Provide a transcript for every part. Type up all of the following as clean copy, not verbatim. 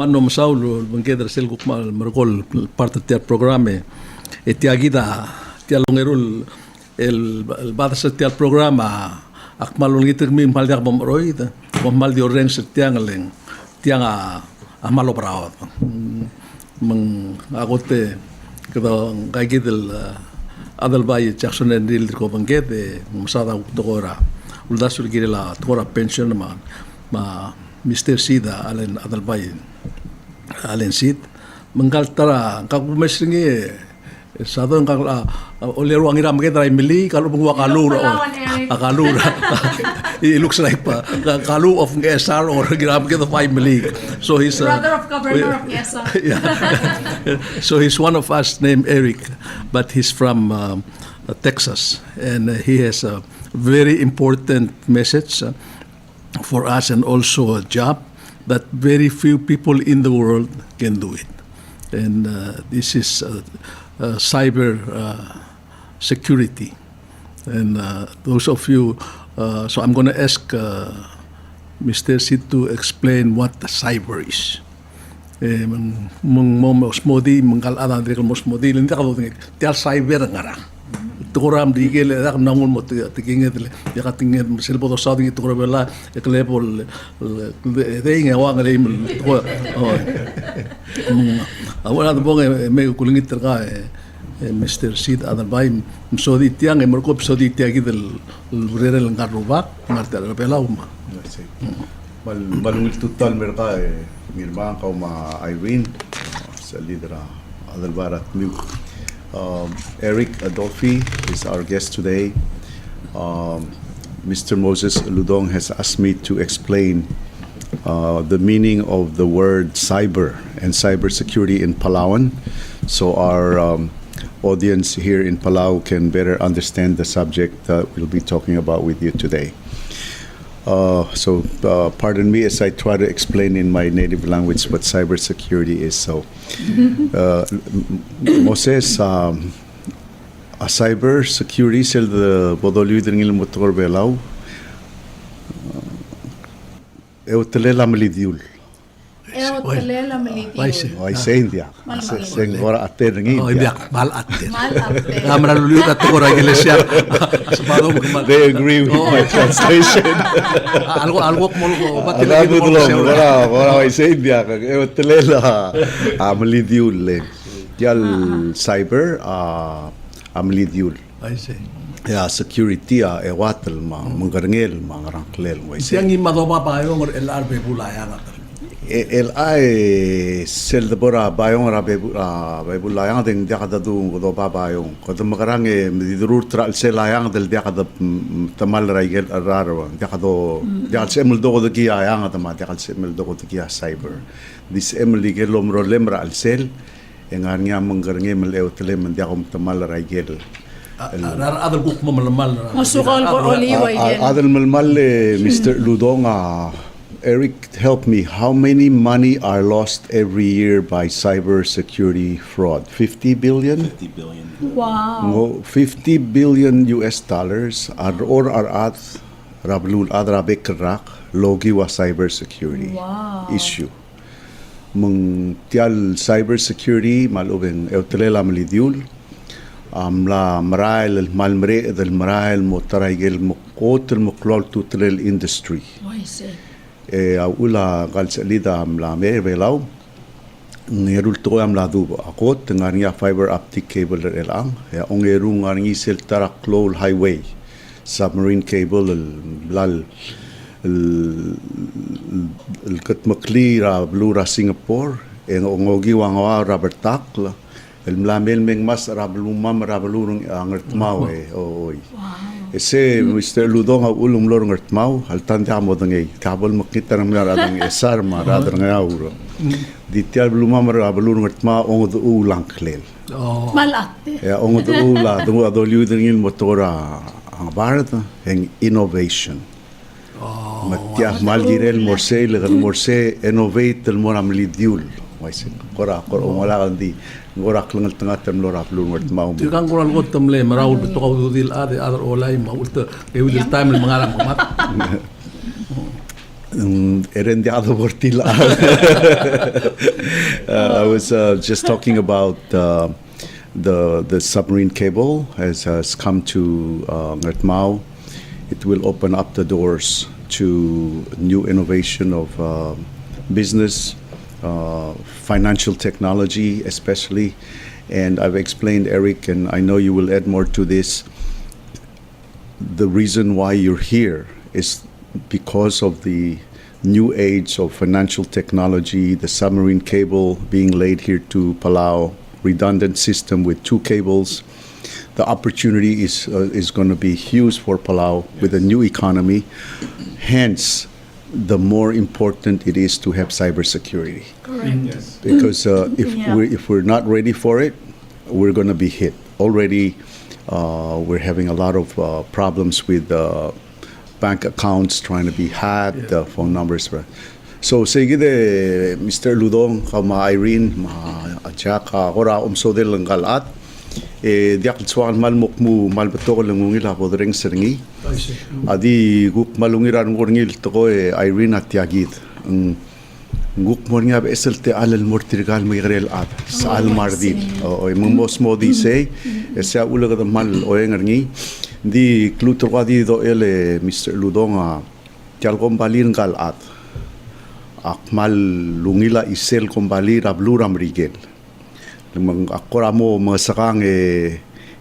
manom saulo bangkeder sel gukmal mergol parte del programa etiagida tialongerul el batas del programa akmalon gitir mi mal dak bomroid mal di orange tiangaleng tianga amalo brao mang agote kedo gagidel adal bay Jackson and Real ko bangkede masada tokora uldasul girela tokora pension ma Mr. Seid Alan Adolphe Alan Seid mengkal tara kakumes ngi sado kang olero ang iram kita mili kalau pengwa kalura kalura it looks like kalu of SR or gram kita 5 mili so he's brother of governor of SR. Yeah. So he's one of us named Eric, but he's from Texas, and he has a very important message for us and also a job that very few people in the world can do it. And this is cyber security. And those of you, so I'm going to ask Mr. Seid to explain what the cyber is. Mosmodi, mengkaladan dari mosmodi, linda kalau tial cyber ngara. Tukuram di gele dak nangun mo tikinget ya katinget silbo to sa dingi tukura bela eklepol deinga wa ngale im to awala do bonge me kulingit terka Mr. Seid Adolphe msodi tiang merko msodi tiagi del burere ngarubak ngarte bela uma balungil total merka mirma ka ma Irene sa lidera Adolphe Alan Eric Adolphe is our guest today. Mr. Moses Ludong has asked me to explain the meaning of the word cyber and cybersecurity in Palauan, so our audience here in Palau can better understand the subject that we'll be talking about with you today. So pardon me as I try to explain in my native language what cybersecurity is. So, Moses, a cybersecurity sel the bodolyu dringil motor belau. Eutele malidiul. Eutele malidiul. Ay India. Seng ora ater ngi. Oh, India mal ater. Mal ater. Kamera lulu at ora iglesia. They agree with my translation. Algo mo pati lagi mo ora ay India ka eutele la malidiul. Tial cyber malidiul. I see. Ya security ewatel manggarngel mangarangklel mo. Siyang imadoba pa yung LR bebulayang ater. LI sel de bora bayong bebulayang ding dia kada du do ba bayong ko de magarang midurur tral sel layang del dia kada tamal raigel araro dia kada dia semel do de ki ayang atama dia semel do de ki cyber this emel gelom ro lemra al sel engar nya manggarnge mel eutele men dia kom tamal raigel adal guk mo malmal masukal ko oliway din adal malmal Mr. Ludong Eric, help me. How many money are lost every year by cybersecurity fraud? 50 billion? 50 billion. Wow. 50 billion US dollars or at rablul adrabe krak logi wa cybersecurity issue. Mung tial cybersecurity malubeng eutlela malidiul amla marail malmre del marail motarayel mokotel moklol tutrel industry. I see. Ula kalsalida amla belau ngerul to amla du akot ngania fiber optic cable elang ya ongeru ngarngi sel tarak low highway submarine cable lal el katmakli ra blura Singapore ngogi wangwa rubber takla el mlamel meng mas rablumam rablurung angertmawe oi ese Mr. Ludong ulum lorong ertmau haltan dia modangay kabel makita ng radang esar ma radang ngauro ditial blumam rablurung ertma ongod ulang klel malate ya ongod ula dungo adolyu dingil motora ang barat ang innovation matya maldirel morse legal morse innovate el moram lidiul waisin kora wala kandi ngorak lang tengah temlor aplur ngert mau Tigang kurang kot temle maraul betul kau dudil ada olay mau ulta kau dudil time mengarang komat. Erendiado Vortila. I was just talking about the submarine cable has come to Ngatmao. It will open up the doors to new innovation of business, financial technology especially. And I've explained, Eric, and I know you will add more to this, the reason why you're here is because of the new age of financial technology, the submarine cable being laid here to Palau, redundant system with 2 cables. The opportunity is going to be huge for Palau with a new economy. Hence, the more important it is to have cybersecurity. Correct. Because if we're not ready for it, we're going to be hit. Already, we're having a lot of problems with bank accounts trying to be hacked, phone numbers. So sige de Mr. Ludong, ma Irene, ma Jack, ora umsode lang galat. Diak tsuan malmok mu malbeto lang ngila podreng seringi. Adi gup malungiran ngorngil to Irene at Yagid. Nguk mo nga beselte alal mortirgal magrel at sa almardi. O mos modi say esa ulaga da mal oengarngi. Di kluto di do ele Mr. Ludong tial kombalin gal at akmal lungila isel kombali rabluram rigel. Mang akora mo mga sakang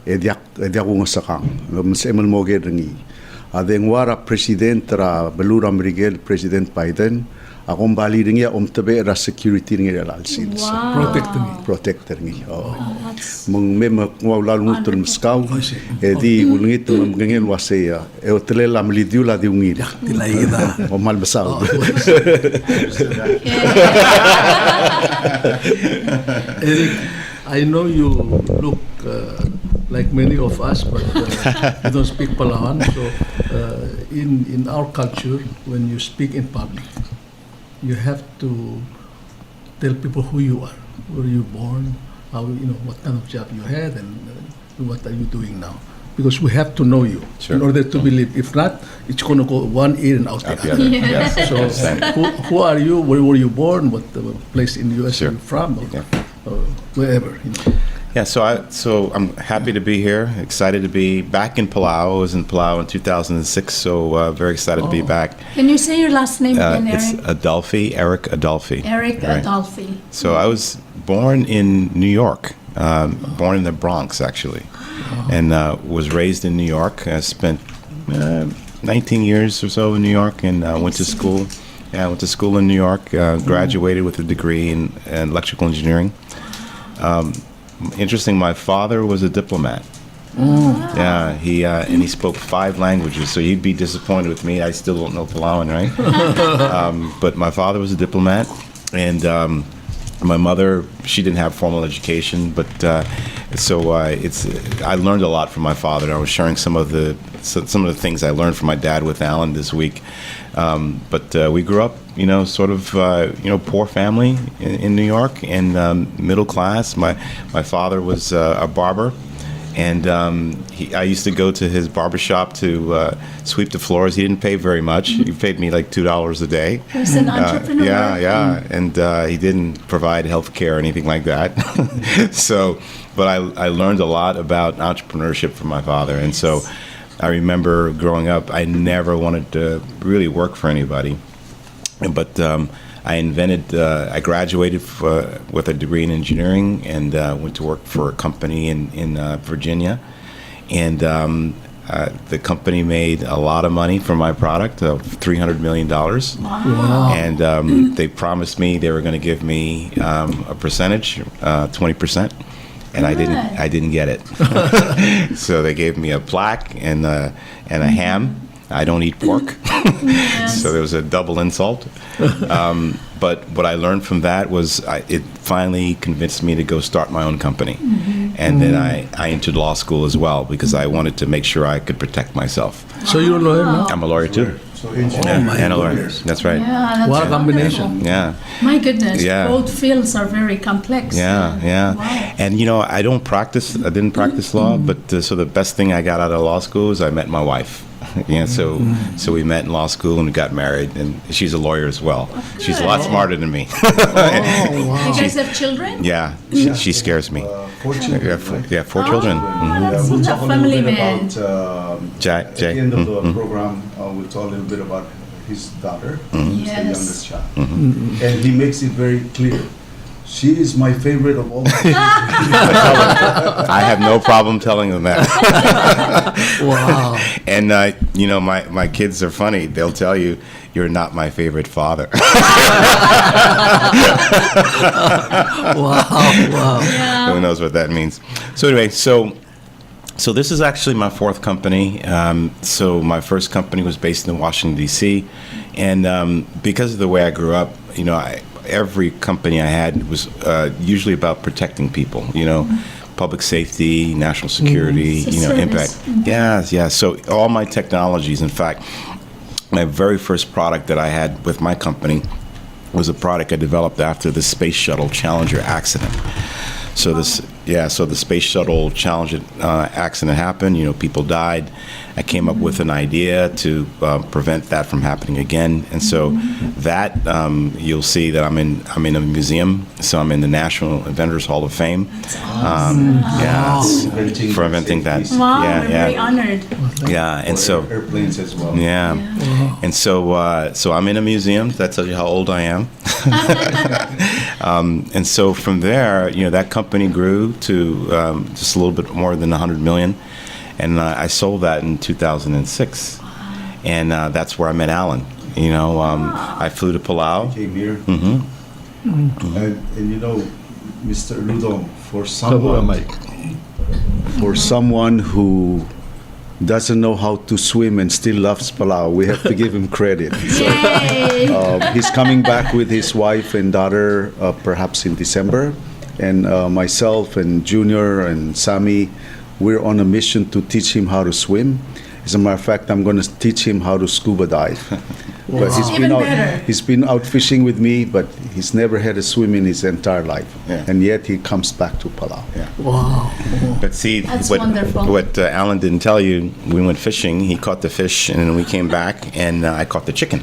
diak ko sakang. Mas emal mo gerni. Adeng wara presidente beluram rigel President Biden. Akong bali rin niya tabi ra security rin niya lalsin. Wow. Protector niya. Mang may mawala ngutol maskaw. Di ulungit mamgangin wasaya. Otele lam lidiu la diungil. Tilaida. O malbasaw. Eric, I know you look like many of us, but you don't speak Palauan. So in our culture, when you speak in public, you have to tell people who you are, where you born, how what kind of job you had, and what are you doing now. Because we have to know you in order to believe. If not, it's going to go one ear and out the other. Yes. So, who are you? Where were you born? What place in the U.S. are you from? Or wherever. Yeah, so I'm happy to be here. Excited to be back in Palau. I was in Palau in 2006, so very excited to be back. Can you say your last name again, It's Eric? Adolphe, Eric Adolphe. Eric Right. Adolphe. So I was born in New York, born in the Bronx actually, and was raised in New York. I spent 19 years or so in New York, and went to school. Yeah, I went to school in New York. Graduated with a degree in electrical engineering. Interesting. My father was a diplomat. Yeah, he spoke 5 languages. So you'd be disappointed with me. I still don't know Palauan, right? But my father was a diplomat, and my mother, she didn't have formal education, but I learned a lot from my father. I was sharing some of the things I learned from my dad with Alan this week. But we grew up, sort of, poor family in New York, and middle class. My father was a barber, and I used to go to his barber shop to sweep the floors. He didn't pay very much. He paid me like $2 a day. He was an entrepreneur. Yeah, and he didn't provide health care or anything like that. But I learned a lot about entrepreneurship from my father, and so I remember growing up, I never wanted to really work for anybody. But I graduated with a degree in engineering, and went to work for a company in Virginia. And the company made a lot of money from my product, $300 million. Wow. And they promised me they were going to give me a percentage, 20%. And I didn't get it. So they gave me a plaque and a ham. I don't eat pork. Yes. So there was a double insult. But what I learned from that was it finally convinced me to go start my own company. And then I entered law school as well, because I wanted to make sure I could protect myself. So you're a lawyer now? I'm a lawyer too. And a lawyer. That's right. Yeah, that's What a combination. wonderful. Yeah. My goodness, Yeah. both fields are very complex. Yeah. Wow. And I didn't practice law, but so the best thing I got out of law school is I met my wife. Yeah, so we met in law school and we got married, and she's a lawyer as well. She's a lot smarter than me. You guys have children? Yeah, she scares me. 4 children. Yeah, 4 children. That's We'll such a talk a family little bit man. about, Jay. at the end of the program, we'll talk a little bit about his daughter, who's the Yes. youngest child. And he makes it very clear. She is my favorite of all. I have no problem telling them that. Wow. And my kids are funny. They'll tell you, "You're not my favorite father." Wow. Who knows what that means? So anyway, so this is actually my 4th company. So my first company was based in Washington, D.C. And because of the way I grew up, every company I had was usually about protecting people, public safety, national security, It's a impact. service. Yeah. So all my technologies, in fact, my very first product that I had with my company was a product I developed after the Space Shuttle Challenger accident. So the Space Shuttle Challenger accident happened. People died. I came up with an idea to prevent that from happening again. And so that you'll see that I'm in a museum. So I'm in the National Inventors Hall of Fame. It's for inventing that. Wow, Yeah, we're very yeah, honored. yeah. And so airplanes as well. yeah. And so I'm in a museum. That tells you how old I am. And so from there, that company grew to just a little bit more than 100 million. And I sold that in 2006. And that's where I met Alan. I flew to Palau. Came here. Mm-hmm. And Mr. Ludong, Mike. for someone who doesn't know how to swim and still loves Palau, we have to give him credit. Yay! He's coming back with his wife and daughter perhaps in December. And myself and Junior and Sammy, we're on a mission to teach him how to swim. As a matter of fact, I'm going to teach him how to scuba dive. But he's been out fishing with me, but he's never had a swim in his entire life. Yeah. And yet he comes back to Palau. Yeah. Wow. But see, That's what wonderful. Alan didn't tell you, we went fishing, he caught the fish, and then we came back, and I caught the chicken.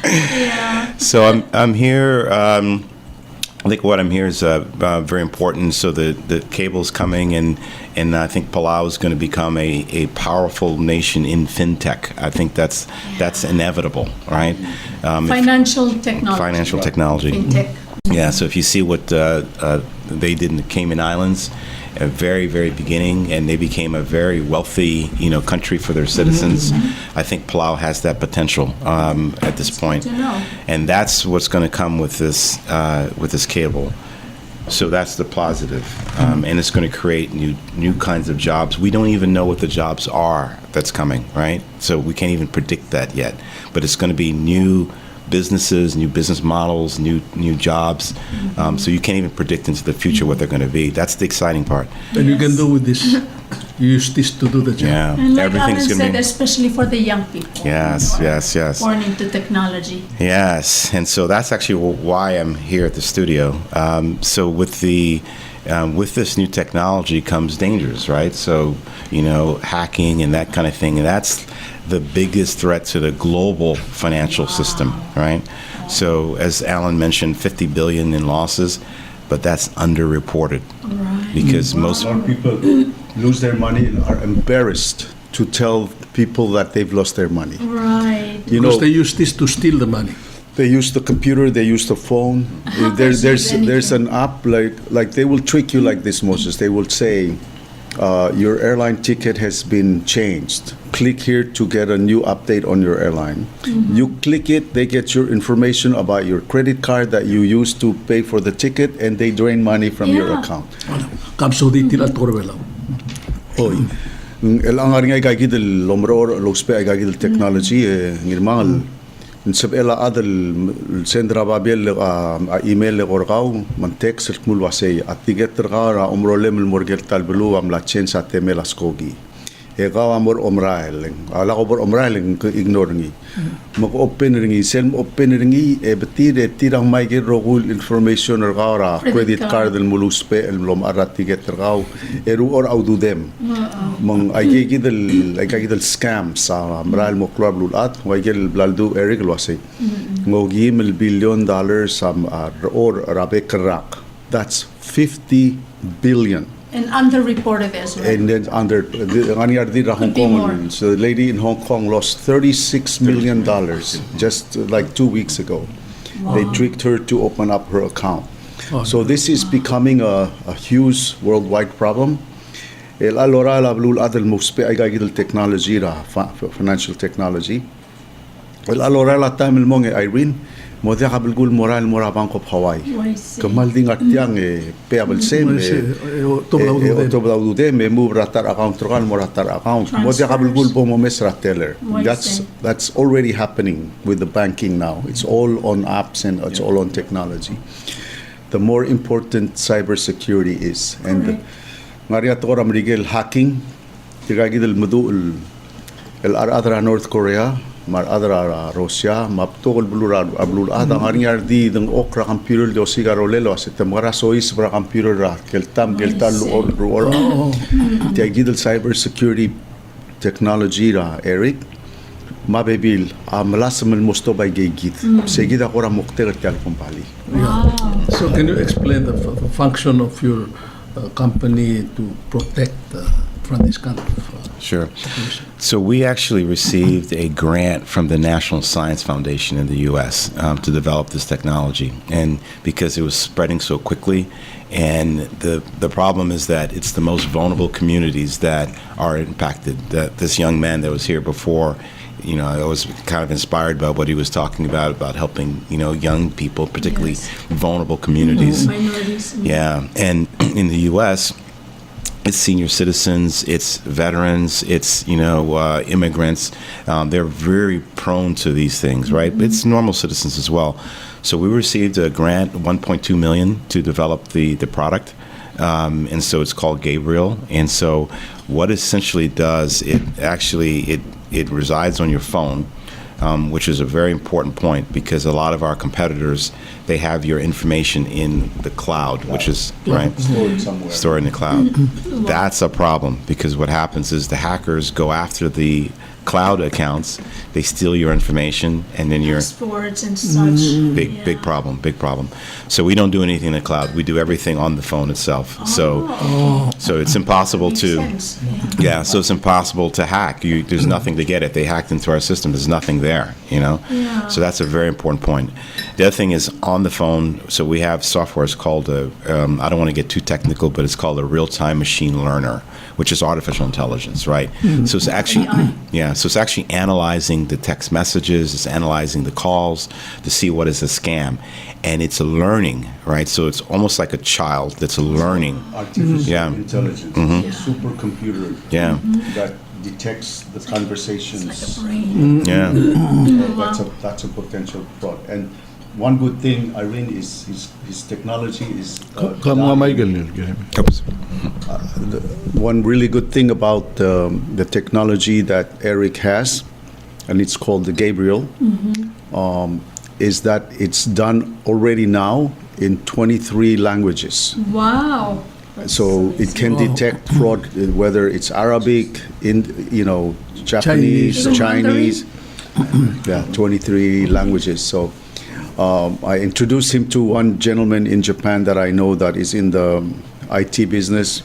Yeah. So I'm here. I think what I'm here is very important. So the cable's coming, and I think Palau is going to become a powerful nation in Fintech. I think that's inevitable, right? Financial technology. Financial technology. Fintech. Yeah, so if you see what they did in the Cayman Islands at the very, very beginning, and they became a very wealthy, country for their citizens, I think Palau has that potential at this point. Good to know. And that's what's going to come with this cable. So that's the positive. And it's going to create new kinds of jobs. We don't even know what the jobs are that's coming, right? So we can't even predict that yet. But it's going to be new businesses, new business models, new jobs. So you can't even predict into the future what they're going to be. That's the exciting part. And you can do with this. You use this to do the job. Yeah, And like everything's Alan going to said, be. especially for the young people. Yes. Born into technology. Yes, and so that's actually why I'm here at the studio. So with this new technology comes dangers, right? So hacking and that kind of thing, and that's the biggest threat to the global financial system, right? So as Alan mentioned, 50 billion in losses, but that's underreported because A lot of people lose their money and are embarrassed to tell people that they've lost their money. Right. Because they use this to steal the money. They use the computer, they use the phone. There's an app like they will trick you like this, Moses. They will say, your airline ticket has been changed. Click here to get a new update on your airline. You click it, they get your information about your credit card that you used to pay for the ticket, and they drain money from your Yeah. account. Kamsudit at Corvela. Hoy. El angar nga igagidel lomror lospe igagidel technology ngirmangal nsabela adel sendra babel email le gorgau man text mul wasay atiget ra umrolem el morgel talbelu am la chen sa temel askogi Ikaw amor omraeling. Ala ko bor omraeling ignore ngi. Mag open ringi selm open ringi betide tirang may rogul information or kaura credit card el muluspe el lom arat ticket raw eru or audu dem. Mang ay gidel scam sa mral mo club lulat wagel blaldu Eric Adolphe ngogim el $1 billion or rabe krak. That's 50 billion. And underreported as well. And then Hong be more. Kong, so the lady in Hong Kong lost $36 million just like 2 weeks ago. They tricked her to open up her account. So this is becoming a huge worldwide problem. El alora la blul adel muspe ay gagidel technology ra financial technology. El alora la time el monge Irene Modia kabilgul moral mora Bank of Hawaii. Kamal ding artiang payable same toblaudem move ratar account trokan moratar account. Modia kabilgul bomo mesra teller. That's already happening with the banking now. It's all on apps and it's all on technology. The more important cybersecurity is and ngaria to ram rigel hacking tigagidel mudu el adra North Korea mar adra Russia maptogol blurad ablul ada ngariar di deng okra computer do sigaro lelo setemara sois bra computer ra keltam keltal or tigagidel cybersecurity technology ra Eric mabebil amlasam el mosto by gigit seguida ora mokter tal compali. So can you explain the function of your company to protect from this kind of Sure. So we actually received a grant from the National Science Foundation in the U.S. To develop this technology, and because it was spreading so quickly, and the problem is that it's the most vulnerable communities that are impacted. That this young man that was here before, I was kind of inspired by what he was talking about helping, young people, particularly vulnerable communities. Minorities. Yeah, and in the U.S., it's senior citizens, it's veterans, it's immigrants. They're very prone to these things, right? It's normal citizens as well. So we received a grant, $1.2 million, to develop the product, and so it's called Gabriel. And so what it essentially does, it resides on your phone, which is a very important point because a lot of our competitors, they have your information in the cloud, which is right stored in the cloud. That's a problem because what happens is the hackers go after the cloud accounts, they steal your information, and then you're Passports and such. big problem. So we don't do anything in the cloud. We do everything on the phone itself. So it's impossible Makes to sense. so it's impossible to hack. There's nothing to get it. They hacked into our system. There's nothing there, Yeah. So that's a very important point. The other thing is on the phone. So we have software. It's called I don't want to get too technical, but it's called a real-time machine learner, which is artificial intelligence, right? So it's actually so it's actually analyzing the text messages. It's analyzing the calls to see what is a scam, and it's learning, right? So it's almost like a child that's learning. Artificial intelligence, supercomputer that detects the conversations. Like a brain. That's a potential fraud. And one good thing, Irene, is his technology is. One really good thing about the technology that Eric has, and it's called the Gabriel, is that it's done already now in 23 languages. Wow. So it can detect fraud, whether it's Arabic, Japanese, Chinese, 23 languages. So I introduced him to one gentleman in Japan that I know that is in the IT business,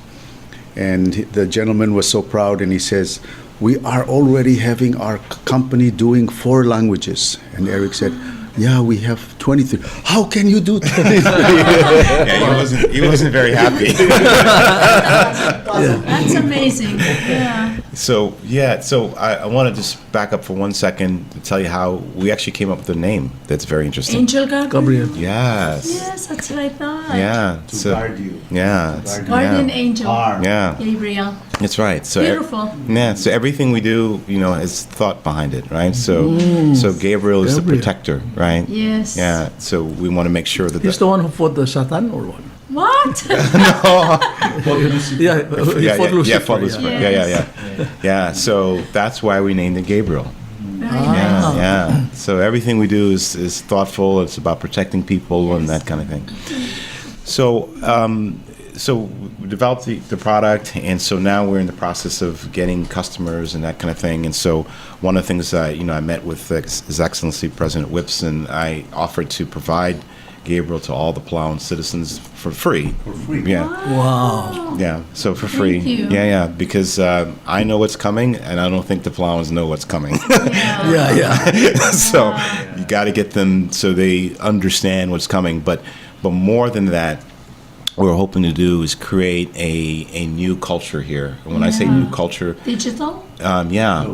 and the gentleman was so proud, and he says, "We are already having our company doing 4 languages." And Eric said, "Yeah, we have 23. How can you do 23? He wasn't very happy. That's amazing. Yeah. So I want to just back up for 1 second to tell you how we actually came up with a name that's very interesting. Angel Gabriel. Yes. Yes, that's what I thought. Yeah. To guard you. Yeah. Guardian angel. Yeah. Gabriel. That's right. So Beautiful. So everything we do, has thought behind it, right? So Gabriel is the protector, right? Yes. Yeah. So we want to make sure that He's the one who fought the Satan or what? What? Yeah, for Lucifer. Lucifer. Yes. Yeah. So that's why we named it Gabriel. Very nice. Yeah. So everything we do is thoughtful. It's about protecting people and that kind of thing. So, so we developed the product, and so now we're in the process of getting customers and that kind of thing. And so one of the things I met with His Excellency President Whips, and I offered to provide Gabriel to all the Palauan citizens for free. For free. Yeah. Wow. Yeah, so for free. Thank you. Yeah, because I know what's coming, and I don't think the Palauans know what's coming. Yeah. So you got to get them so they understand what's coming. But more than that, what we're hoping to do is create a new culture here. And when I say new culture, Digital? yeah.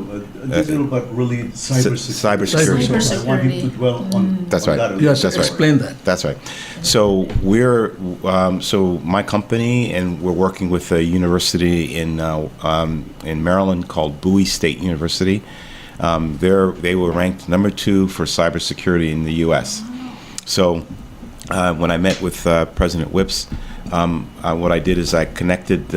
Digital, but really cybersecurity. Cybersecurity. So I want him to dwell on That's on right. that. Yes, That's right. explain that. That's right. So we're so my company, and we're working with a university in Maryland called Bowie State University. They were ranked number 2 for cybersecurity in the U.S. So when I met with President Whips, what I did is I connected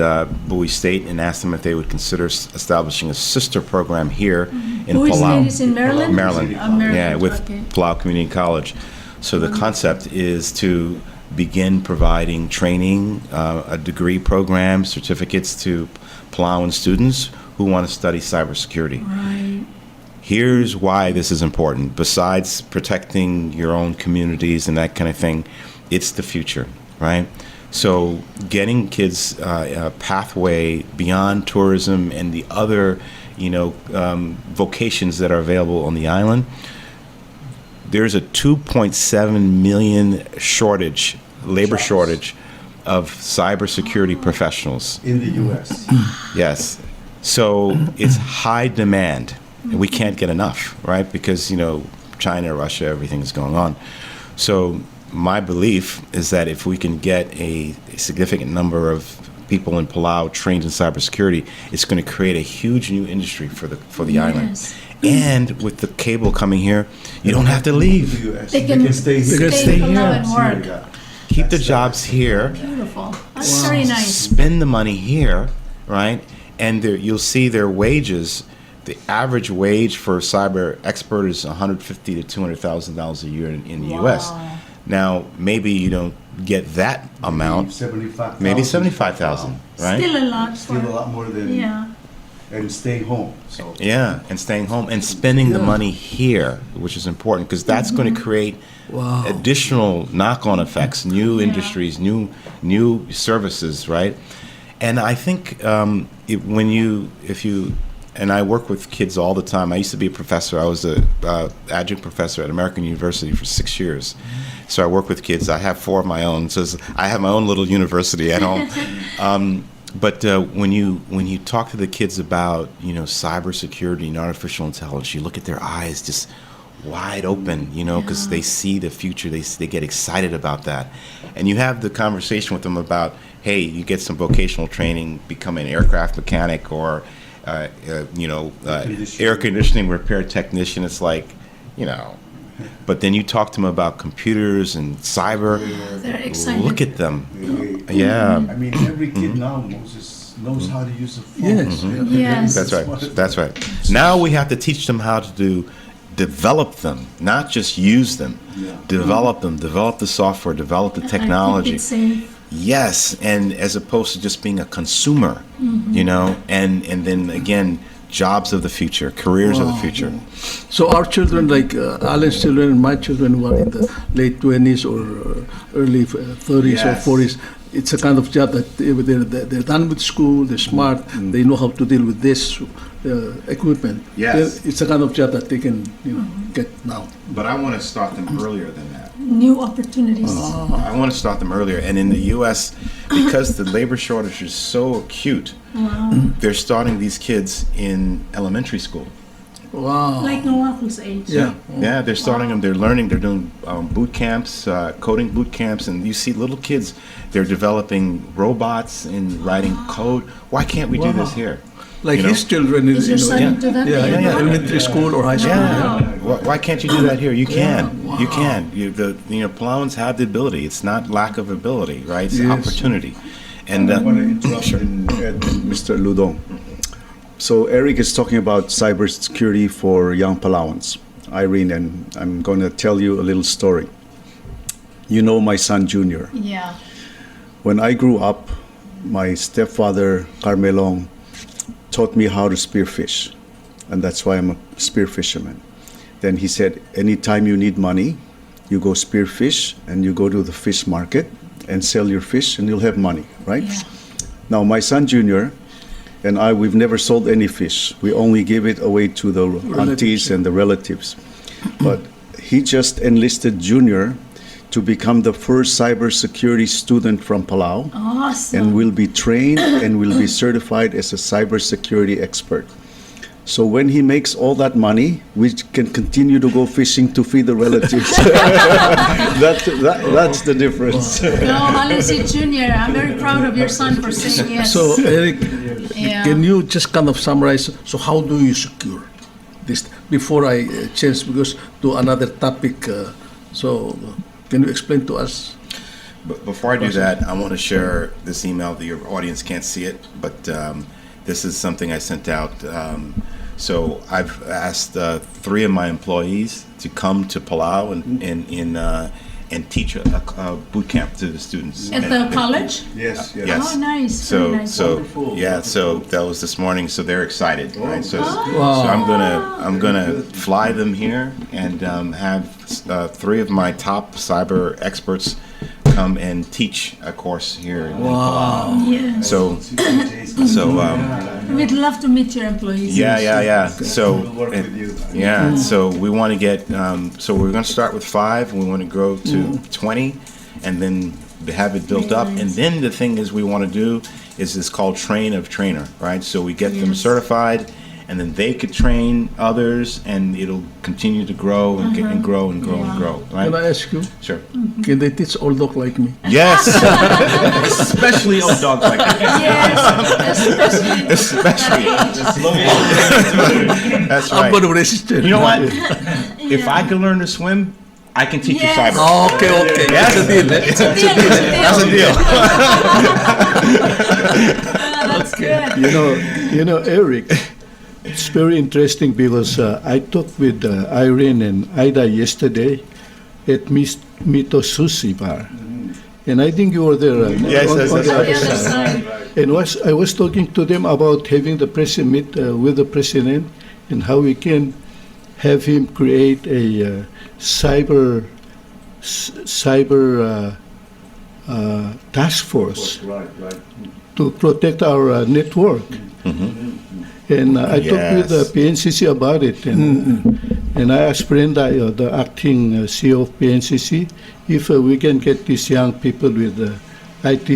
Bowie State and asked them if they would consider establishing a sister program here in Bowie Palau. State is in Maryland? Maryland. Maryland, Yeah, with okay. Palau Community College. So the concept is to begin providing training, a degree program, certificates to Palauan students who want to study cybersecurity. Right. Here's why this is important. Besides protecting your own communities and that kind of thing, it's the future, right? So getting kids a pathway beyond tourism and the other, vocations that are available on the island. There's a 2.7 million labor shortage of cybersecurity professionals. In the U.S. Yes. So it's high demand. And we can't get enough, right? Because, China, Russia, everything's going on. So my belief is that if we can get a significant number of people in Palau trained in cybersecurity, it's going to create a huge new industry for the island. And with the cable coming here, you don't have to leave. They can stay stay here. below and work. Keep the jobs here. Beautiful. That's very nice. Spend the money here, right? And you'll see their wages. The average wage for a cyber expert is $150,000 to $200,000 a year in the U.S. Now, maybe you don't get that amount. Maybe 75,000, right? Still a lot. Still a lot more than and staying home. So Yeah, and staying home and spending the money here, which is important because that's going to create additional knock-on effects, new industries, new services, right? And I think if you and I work with kids all the time. I used to be a professor. I was a adjunct professor at American University for 6 years. So I work with kids. I have 4 of my own. So I have my own little university at home. But when you talk to the kids about cybersecurity and artificial intelligence, you look at their eyes just wide open, because they see the future. They get excited about that, and you have the conversation with them about, hey, you get some vocational training, become an aircraft mechanic or air conditioning repair technician. It's like, but then you talk to them about computers and cyber. They're excited. Look at them. I mean, every kid now, Moses, knows how to use a phone. Yes. That's right. Now we have to teach them how to develop them, not just use them. Develop them, develop the software, develop the technology. I think it's safe. Yes, and as opposed to just being a consumer, and then again, jobs of the future, careers of the future. So our children, like Alan's children and my children, who are in the late 20s or early 30s or 40s, it's a kind of job that they're done with school, they're smart, they know how to deal with this equipment. Yes. It's a kind of job that they can get now. But I want to start them earlier than that. New opportunities. I want to start them earlier. And in the U.S., because the labor shortage is so acute, they're starting these kids in elementary school. Wow. Like Noaku's age. Yeah, they're starting them. They're learning. They're doing boot camps, coding boot camps, and you see little kids. They're developing robots and writing code. Why can't we do this here? Like his children Is your son into that? elementary school or high school. Why can't you do that here? You can. You can. Palauans have the ability. It's not lack of ability, right? It's opportunity. And I want to interrupt Mr. Ludong. So Eric is talking about cybersecurity for young Palauans. Irene, and I'm going to tell you a little story. You know my son Junior. Yeah. When I grew up, my stepfather, Carmelong, taught me how to spearfish. And that's why I'm a spear fisherman. Then he said, anytime you need money, you go spearfish and you go to the fish market and sell your fish and you'll have money, right? Yeah. Now, my son Junior and I, we've never sold any fish. We only give it away to the aunties and the relatives. But he just enlisted Junior to become the first cybersecurity student from Palau. Awesome. And will be trained and will be certified as a cybersecurity expert. So when he makes all that money, we can continue to go fishing to feed the relatives. That's the difference. No, Alice Junior, I'm very proud of your son for saying yes. So, Eric, Yeah. can you just kind of summarize? So, how do you secure this? Before I change because to another topic, so can you explain to us? But before I do that, I want to share this email. Your audience can't see it, but this is something I sent out. So I've asked 3 of my employees to come to Palau and teach a boot camp to the students. At the college? Yes, yes. Yes. Oh, nice. So Very nice. so that was this morning. So they're excited, right? So I'm gonna fly them here and have 3 of my top cyber experts come and teach a course here in Palau. Yes. So We'd love to meet your employees. yeah. So work with you. so we want to get. So we're going to start with 5, and we want to grow to 20, and then have it built up. And then the thing is, we want to do is this called train of trainer, right? So we get them certified, and then they could train others, and it'll continue to grow and, and grow and grow and grow. Right? Can I ask you? Sure. Can they teach old dog like me? Yes, especially old dogs like that. Yes, especially. That's I'm right. going to resist it. You know what? If I can learn to swim, I can teach you Yes. cyber. Oh, okay. Yes. That's a deal. It's a deal. That's a deal. That's good. You know, Eric, it's very interesting because I talked with Irene and Ida yesterday at Mito Sushi Bar. And I think you were there on the Yes, other The other side. side. And I was talking to them about having the president meet with the president and how we can have him create a cyber task force Right. to protect our network. And I talked with the PNCC about it, and I asked Brenda, the acting CEO of PNCC, if we can get these young people with IT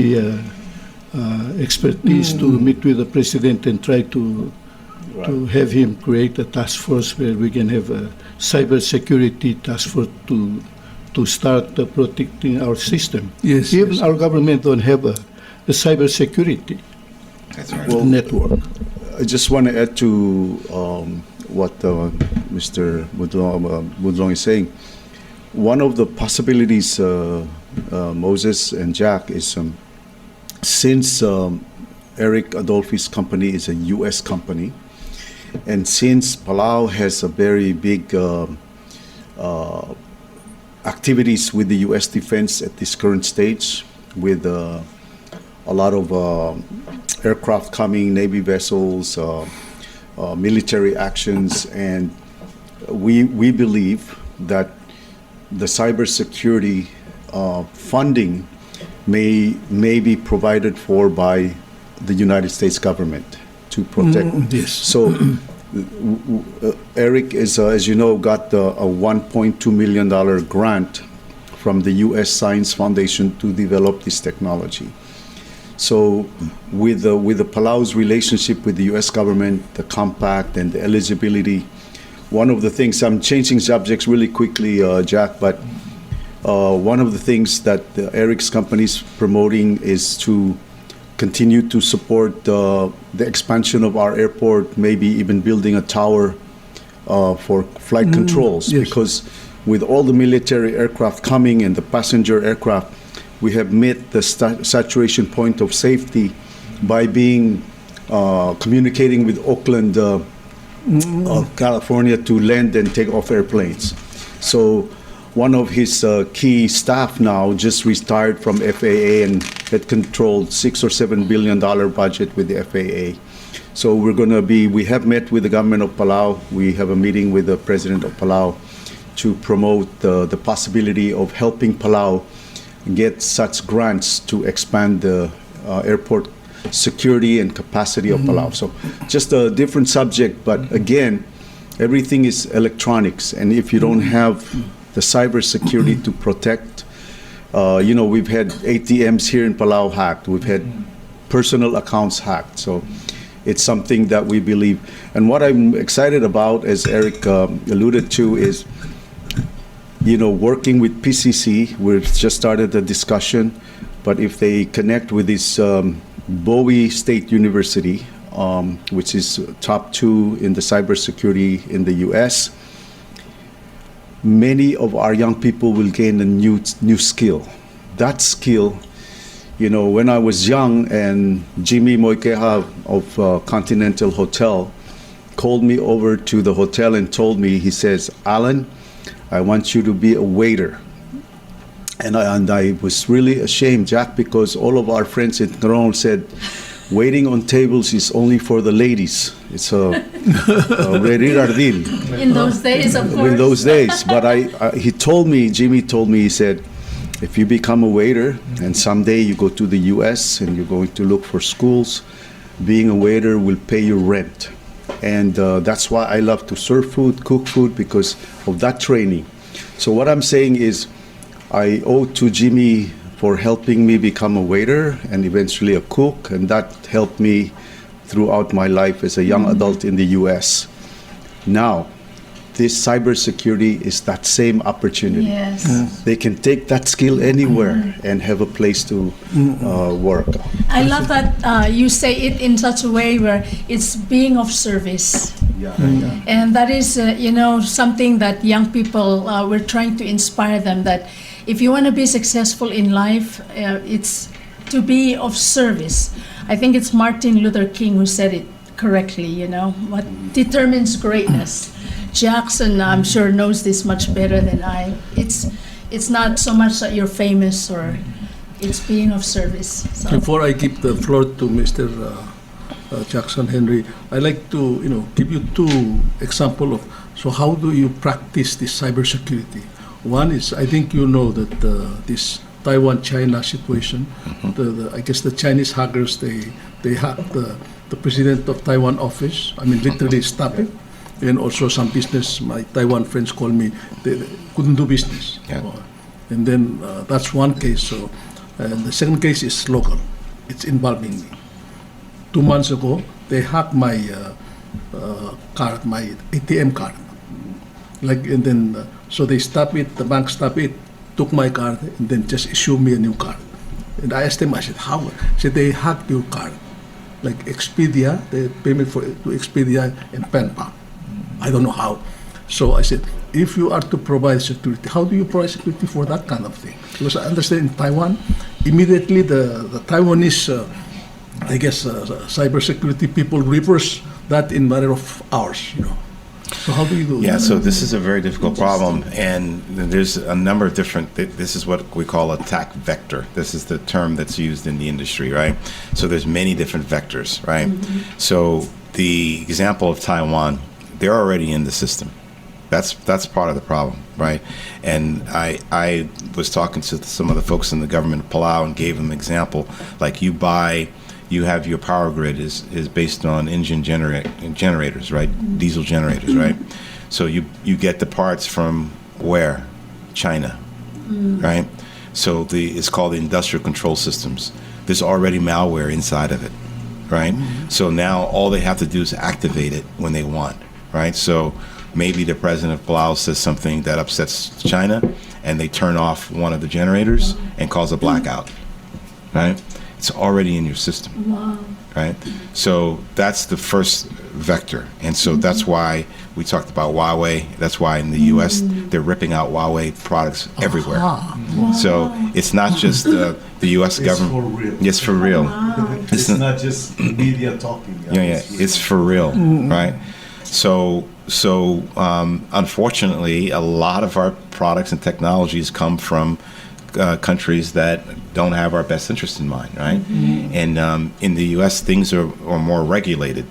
expertise to meet with the president and try to have him create a task force where we can have a cybersecurity task force to start protecting our system. Yes, Even yes. our government don't have a cybersecurity That's right. network. I just want to add to what Mr. Budlong is saying. One of the possibilities, Moses and Jack, is since Eric Adolphe's company is a U.S. company, and since Palau has a very big activities with the U.S. defense at this current stage, with a lot of aircraft coming, Navy vessels, military actions, and we believe that the cybersecurity funding may be provided for by the United States government to protect. Yes. So Eric is, as you know, got a $1.2 million grant from the U.S. Science Foundation to develop this technology. So with the Palau's relationship with the U.S. government, the compact and the eligibility, one of the things, I'm changing subjects really quickly, Jack, but one of the things that Eric's company is promoting is to continue to support the expansion of our airport, maybe even building a tower for flight controls, yes. because with all the military aircraft coming and the passenger aircraft, we have met the saturation point of safety by being communicating with Oakland, California, to land and take off airplanes. So one of his key staff now just retired from FAA and had controlled $6 or $7 billion budget with the FAA. So we have met with the government of Palau. We have a meeting with the president of Palau to promote the possibility of helping Palau get such grants to expand the airport security and capacity of Palau. So just a different subject, but again, everything is electronics, and if you don't have the cybersecurity to protect, we've had ATMs here in Palau hacked, we've had personal accounts hacked, so it's something that we believe. And what I'm excited about, as Eric alluded to, is working with PCC. We've just started the discussion, but if they connect with this Bowie State University, which is top 2 in the cybersecurity in the U.S., many of our young people will gain a new skill. That skill, when I was young, and Jimmy Moikeha of Continental Hotel called me over to the hotel and told me, he says, "Alan, I want you to be a waiter." And I was really ashamed, Jack, because all of our friends in Toronto said, waiting on tables is only for the ladies. It's a rerir ardil. In those days, of course. In those days. But Jimmy told me, he said, if you become a waiter and someday you go to the US and you're going to look for schools, being a waiter will pay your rent. And that's why I love to serve food, cook food, because of that training. So what I'm saying is, I owe to Jimmy for helping me become a waiter and eventually a cook, and that helped me throughout my life as a young adult in the US. Now, this cybersecurity is that same opportunity. Yes. They can take that skill anywhere and have a place to work. I love that you say it in such a way where it's being of service. And that is, something that young people, we're trying to inspire them, that if you want to be successful in life, it's to be of service. I think it's Martin Luther King who said it correctly, what determines greatness. Jackson, I'm sure, knows this much better than I. It's not so much that you're famous, or it's being of service. So. Before I give the floor to Mr. Jackson Henry, I'd like to give you 2 examples of, so how do you practice this cybersecurity? One is, I think that this Taiwan-China situation, I guess the Chinese hackers, they hacked the president of Taiwan office, literally stop it. And also some business, my Taiwan friends call me, they couldn't do business. Yeah. And then that's one case. So, and the second case is local. It's involving me. 2 months ago, they hacked my card, my ATM card. And then, so they stopped it, the bank stopped it, took my card, and then just issued me a new card. And I asked them, I said, how? They said, they hacked your card. Like Expedia, the payment to Expedia and PenPal. I don't know how. So I said, if you are to provide security, how do you provide security for that kind of thing? Because I understand in Taiwan, immediately the Taiwanese, cybersecurity people reverse that in a matter of hours, So how do you do that? Yeah, so this is a very difficult problem, and there's a number of different, this is what we call attack vector. This is the term that's used in the industry, right? So there's many different vectors, right? So the example of Taiwan, they're already in the system. That's part of the problem, right? And I was talking to some of the folks in the government of Palau and gave them an example, like you have your power grid is based on engine generators, right? Diesel generators, right? So you get the parts from where? China, right? So it's called the industrial control systems. There's already malware inside of it, right? So now all they have to do is activate it when they want, right? So maybe the president of Palau says something that upsets China, and they turn off one of the generators and cause a blackout, right? It's already in your system, right? So that's the first vector. And so that's why we talked about Huawei. That's why in the U.S. they're ripping out Huawei products everywhere. So it's not just the U.S. government. For real. It's for real. It's not just media talking. Yeah, it's for real, right? So unfortunately, a lot of our products and technologies come from countries that don't have our best interest in mind, right? And in the U.S., things are more regulated,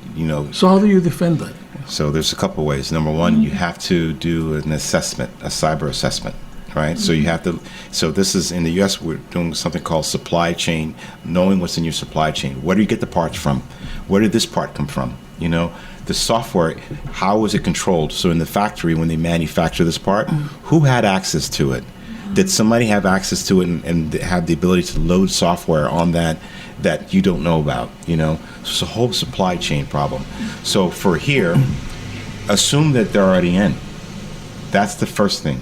So how do you defend that? So there's a couple ways. Number one, you have to do an assessment, a cyber assessment, right? So you have to. So this is in the U.S. We're doing something called supply chain, knowing what's in your supply chain. Where do you get the parts from? Where did this part come from? The software, how was it controlled? So in the factory, when they manufacture this part, who had access to it? Did somebody have access to it and have the ability to load software on that you don't know about? So it's a whole supply chain problem. So for here, assume that they're already in. That's the first thing.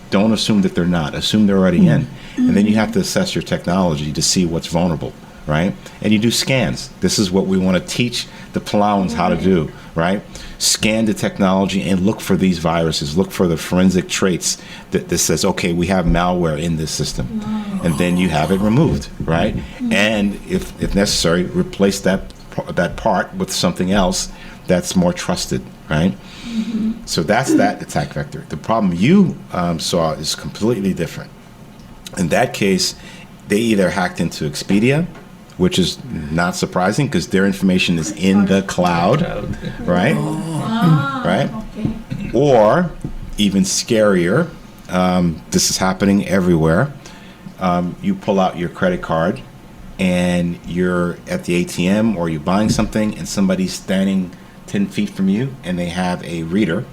Don't assume that they're not. Assume they're already in. And then you have to assess your technology to see what's vulnerable, right? And you do scans. This is what we want to teach the Palauans how to do, right? Scan the technology and look for these viruses. Look for the forensic traits that says, okay, we have malware in this system. And then you have it removed, right? And if necessary, replace that part with something else that's more trusted, right? So that's that attack vector. The problem you saw is completely different. In that case, they either hacked into Expedia, which is not surprising because their information is in the cloud, right? Right? Okay. Or even scarier, this is happening everywhere. You pull out your credit card and you're at the ATM or you're buying something and somebody's standing 10 feet from you and they have a reader.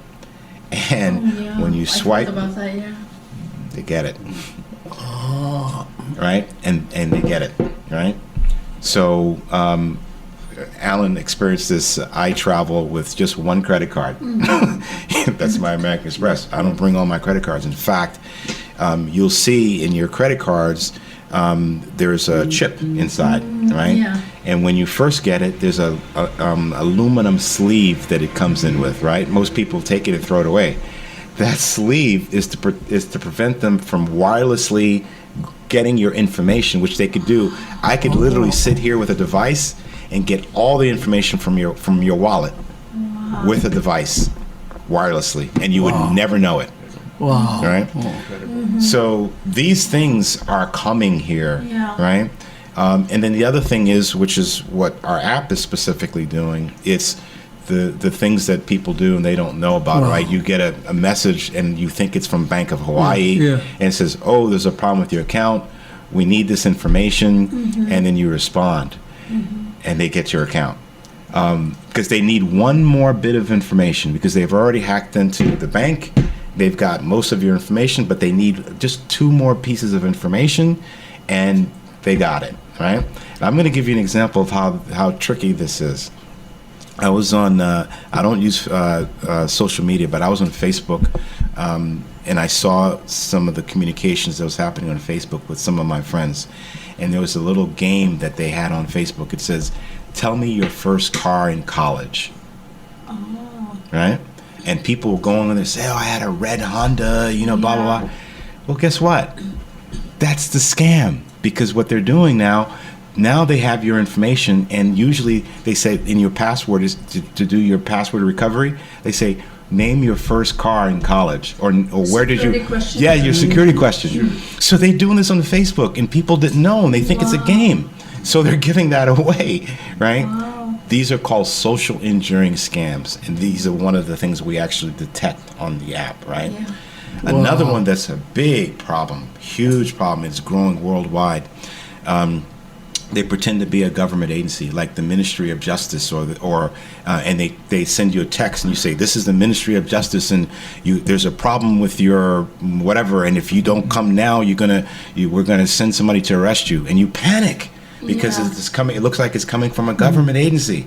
And when you swipe, about that, yeah. they get it. Right? And they get it, right? So Alan experienced this. I travel with just one credit card. That's my American Express. I don't bring all my credit cards. In fact, you'll see in your credit cards, there's a chip inside, right? Yeah. And when you first get it, there's a aluminum sleeve that it comes in with, right? Most people take it and throw it away. That sleeve is to prevent them from wirelessly getting your information, which they could do. I could literally sit here with a device and get all the information from your wallet with a device wirelessly, and you would never know it. Wow. Right? So these things are coming here, right? And then the other thing is, which is what our app is specifically doing, it's the things that people do and they don't know about, right? You get a message and you think it's from Bank of Hawaii, and it says, oh, there's a problem with your account. We need this information. And then you respond, and they get your account. Because they need one more bit of information because they've already hacked into the bank. They've got most of your information, but they need just 2 more pieces of information, and they got it, right? And I'm going to give you an example of how tricky this is. I was on, I don't use social media, but I was on Facebook, and I saw some of the communications that was happening on Facebook with some of my friends. And there was a little game that they had on Facebook. It says, tell me your first car in college. Right? And people were going on and say, oh, I had a red Honda, blah, blah, blah. Well, guess what? That's the scam. Because what they're doing now they have your information, and usually they say in your password is to do your password recovery, they say, name your first car in college, or where did you... Question. Yeah, your security question. So they're doing this on Facebook, and people didn't know, and they think it's a game. So they're giving that away, right? Wow. These are called social engineering scams, and these are one of the things we actually detect on the app, right? Yeah. Another one that's a big problem, huge problem, it's growing worldwide. They pretend to be a government agency, like the Ministry of Justice, and they send you a text and you say, this is the Ministry of Justice, and there's a problem with your whatever, and if you don't come now, we're gonna send somebody to arrest you, and you panic because it's coming. It looks like it's coming from a government agency,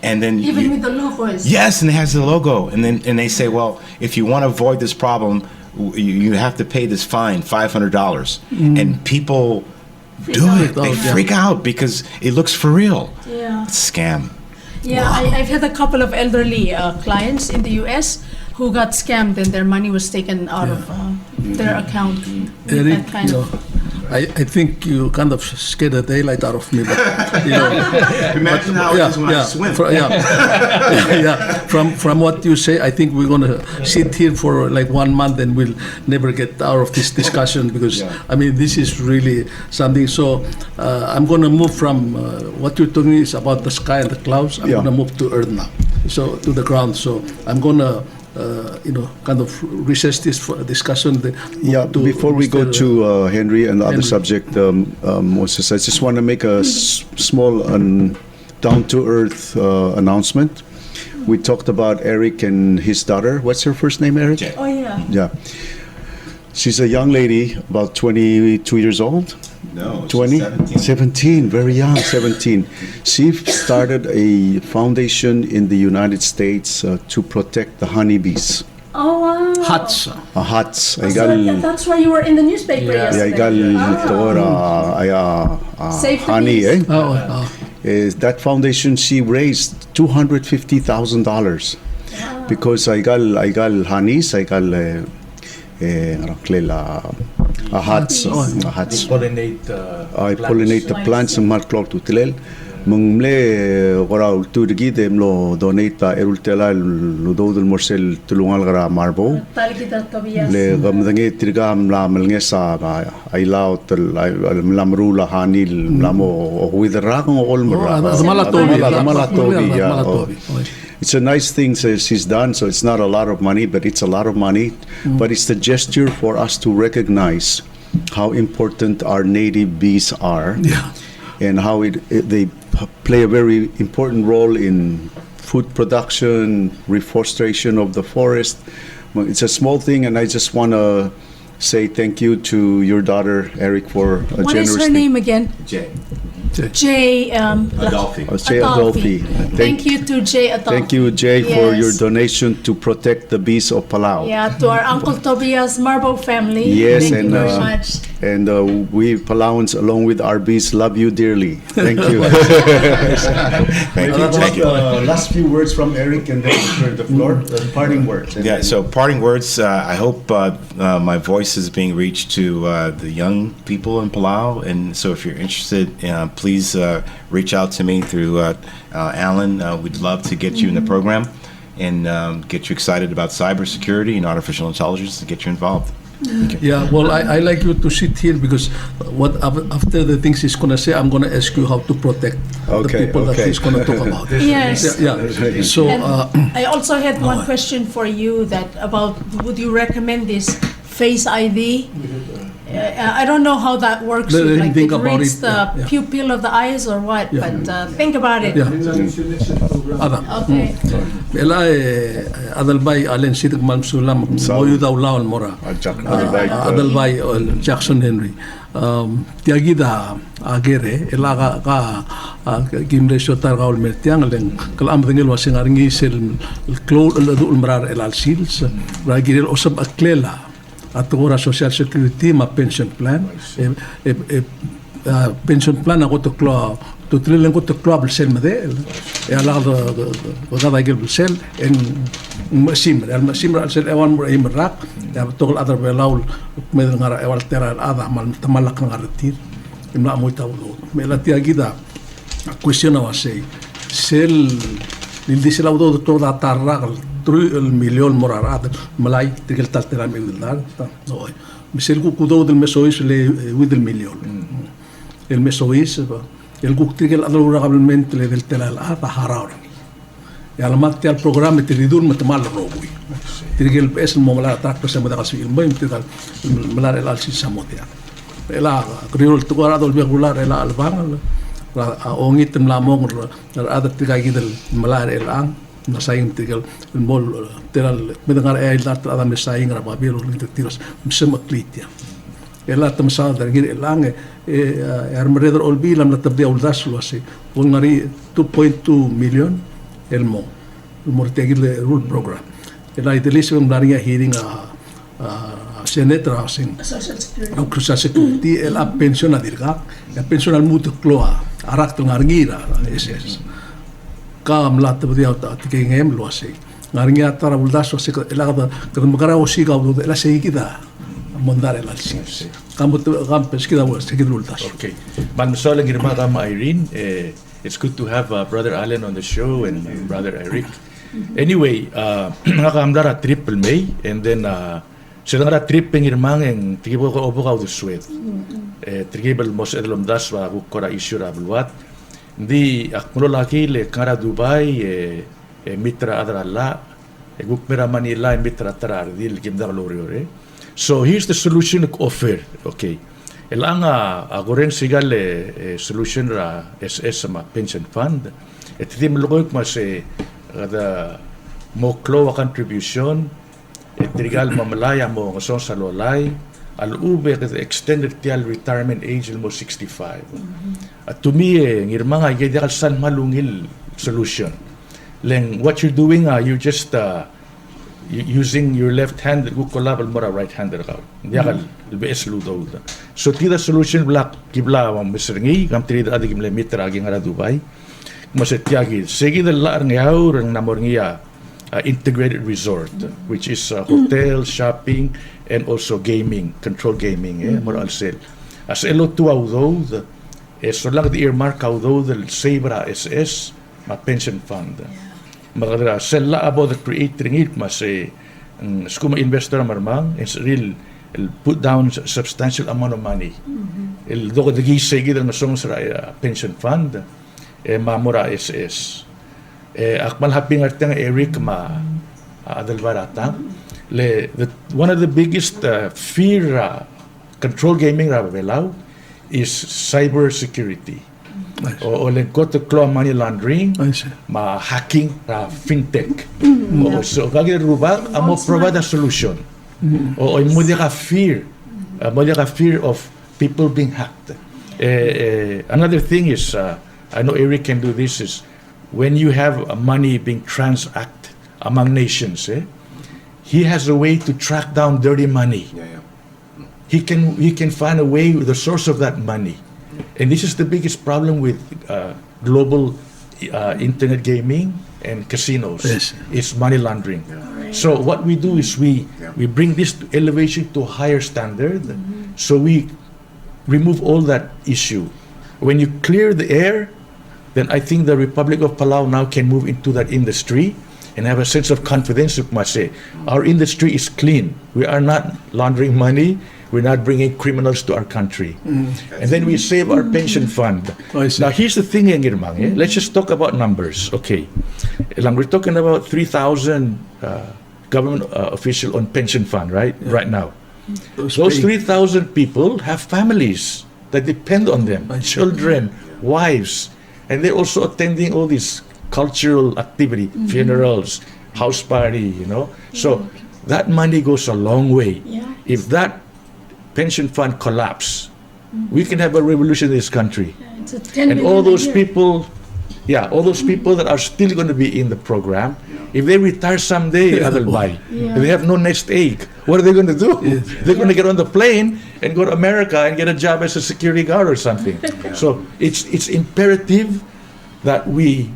and then Even with the logos. Yes, and it has the logo, and they say, well, if you want to avoid this problem, you have to pay this fine, $500, and people do it. They freak out because it looks for real. Yeah. It's a scam. Yeah, I've had a couple of elderly clients in the U.S. who got scammed and their money was taken out of their account. With Eric, that kind of. I think you kind of scared the daylight out of me. But, Imagine how it is when I swim. From what you say, I think we're going to sit here for like 1 month and we'll never get out of this discussion because, I mean, this is really something. So I'm going to move from what you're talking is about the sky and the clouds. I'm going to move to earth now, so to the ground. So I'm going to kind of recess this for discussion. Before we go to Henry and the other subject, Moses, I just want to make a small down-to-earth announcement. We talked about Eric and his daughter. What's her first name, Eric? Jay. Oh, yeah. Yeah. She's a young lady, about 22 years old. No, 20? 17. 17, very young, 17. She started a foundation in the United States to protect the honeybees. Oh, wow. Huts. Huts. That's why you were in the newspaper yesterday. Save the honey, bees. That foundation, she raised $250,000 because I got honeys, I got huts. Pollinate. I pollinate the plants and mark to tilel. Mle ora tu digide mlo donate erultela lo do del morsel tulungal gara marbo. Le gamdange tirgam la melngesa ay laut lamrula hanil lamo with ragong olmra. Malatobi. It's a nice thing she's done, so it's not a lot of money, but it's a lot of money. But it's the gesture for us to recognize how important our native bees are, and how they play a very important role in food production, reforestation of the forest. It's a small thing, and I just want to say thank you to your daughter, Eric, for a What generous is her name again? Jay. Jay Adolphe. Jay Adolphe. Thank you to Jay Adolphe. Thank you, Jay, for your Yes. donation to protect the bees of Palau. Yeah, to our Uncle Tobias Marbo family. Yes, Thank and you very much. and we Palauans, along with our bees, love you dearly. Thank you. Thank you. Thank you. Last few words from Eric, and then the floor. Parting words. Yeah, so parting words, I hope my voice is being reached to the young people in Palau, and so if you're interested, please reach out to me through Alan. We'd love to get you in the program and get you excited about cybersecurity and artificial intelligence and get you involved. Okay. Yeah, well, I like you to sit here because after the things he's going to say, I'm going to ask you how to protect the people that he's going to talk about. Yes. Yeah. So And I also had one question for you about would you recommend this Face ID? I don't know how that works. Let him Like think it about reads it. the Yeah. pupil of the eyes or what, but think about it. yeah. Ada. Okay. Ela Adalbay Allen Sidik Malmsulam Moyu daw lawan mora. Adalbay Jackson Henry. Tiagida agere ela ka gimre shotar gaul mertiang leng kalam dengel wasingaringi sel cloud ul mrar el sils ragirel osab aklela atogora social security ma pension plan pension plan ako to klo to trillen ko to club sel made e ala da gel sel en masim al sel ewan mo imrak ya togol adar belaul med ngara ewal tera ada mal tamalak ngaratir imla mo tawdo mela tiagida question wa sei sel lil disel awdo to da tarragal el millón morarad malay tigel taltera mi dal no misel ku kudo del mesois le with el millón el mesois el ku tigel adro probablemente le del telal ada harar ya la matte al programma tiridun matmal robui tigel es mo mala tak pesa mo da sil mo tigel malar el alsi samotia ela criol to gorado el regular ela alban ongit mlamong ada tigagidel malar el ang nasaing tigel el mol teral medangar el dat adam nasaing rababiro litiros misema klitia ela tamsa dargir elang armreder olbilam la tabdia uldas lo asi ngari 2.2 million el mortegil rule program ela idealism daria hearing senetra sin social security ela pension adirga la pension al mutu kloa arak to ngargira ss kam lat dia ta tikengem lo se ngaringa tara buldaso se la ka magara o siga o la se kita mondare la si kam peskida o se kidul tas. Okay. Manusol ang girma kama Irene. It's good to have Brother Alan on the show and Brother Eric. Anyway, mga kaamdara triple May and then sila nga trip ng irmang ang tigibo ko obo ka Udesuall. Tigibal mo sa edlomdas wa kukora issue rabulwat. Hindi akmulo laki le kara Dubai mitra adralla gukmira Manila mitra tarar dil kimdar loriore. So here's the solution offer. Okay. Elanga agoren sigal solution ra SS sama pension fund. Ititim lukoy mas kada mo klo contribution trigal mamalaya mo ngason sa lolay al-ube kasi extended tial retirement age mo 65. At to me, ngirma nga, yadikal san malungil solution. Leng, what you're doing, you're just using your left hand, kukulabal mo ra right hander ka. Hindi akal, LBS ludo. So, tida solution black, kibla, misringi, kam trida adig imle mitra, aging ara Dubai. Masetyagi, sige dala ang yaw, ang namor ngiya, integrated resort, which is hotel, shopping, and also gaming, control gaming, moral sale. As LO2 although, so lang the earmark although the Sabra SS, ma pension fund. Magdala sell about the creating it, mas skuma investor marmang, it's real, put down substantial amount of money. El doko de gisig dal masong sa pension fund, mamura SS. Akmal haping artang Eric ma adalbarata. One of the biggest fear control gaming Palau is cybersecurity. O lengkot to claw money laundering, ma hacking fintech. So kagi rubak amo provide a solution. O mo ka fear of people being hacked. Another thing is I know Eric can do this is when you have money being transacted among nations, he has a way to track down dirty money. He can find a way with the source of that money. And this is the biggest problem with global internet gaming and casinos. Yes. It's money laundering. So what we do is we bring this elevation to a higher standard. So we remove all that issue. When you clear the air, then I think the Republic of Palau now can move into that industry and have a sense of confidence. Say, our industry is clean. We are not laundering money. We're not bringing criminals to our country. And then we save our pension fund. Now, here's the thing, Ngirmang. Let's just talk about numbers. Okay. We're talking about 3,000 government official on pension fund, right? Right now. Those 3,000 people have families that depend on them, children, wives, and they're also attending all these cultural activity, funerals, house party, So that money goes a long way. If that pension fund collapse, we can have a revolution in this country. And all those people, all those people that are still going to be in the program, if they retire someday, if they have no nest egg, what are they going to do? They're going to get on the plane and go to America and get a job as a security guard or something. So it's imperative that we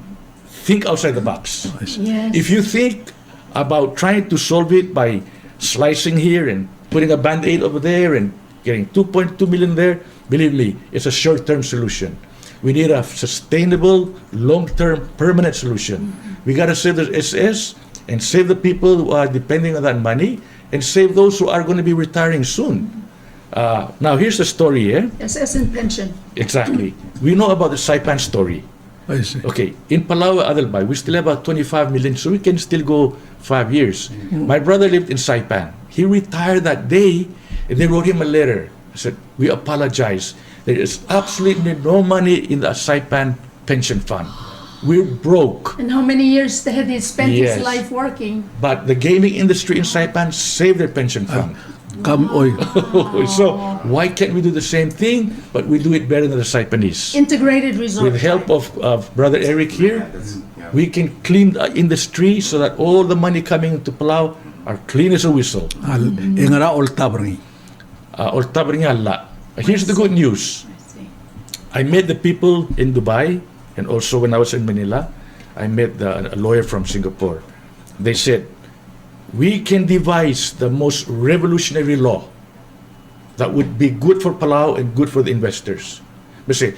think outside the box. Yes. If you think about trying to solve it by slicing here and putting a band-aid over there and getting 2.2 million there, believe me, it's a short-term solution. We need a sustainable, long-term, permanent solution. We got to save the SS and save the people who are depending on that money and save those who are going to be retiring soon. Now, here's the story, SS and pension. Exactly. We know about the Saipan story. I see. Okay, in Palau, Adalbay, we still have about 25 million, so we can still go 5 years. My brother lived in Saipan. He retired that day, and they wrote him a letter. I said, we apologize. There is absolutely no money in the Saipan pension fund. We're broke. And how many years had he spent Yes. his life working? But the gaming industry in Saipan saved their pension fund. Kam oy. So why can't we do the same thing, but we do it better than the Saipanese? Integrated resort. With help of Brother Eric here, we can clean the industry so that all the money coming into Palau are clean as a whistle. Ingara ol tabri. Here's the good news. I see. I met the people in Dubai and also when I was in Manila. I met a lawyer from Singapore. They said, we can devise the most revolutionary law that would be good for Palau and good for the investors. They say,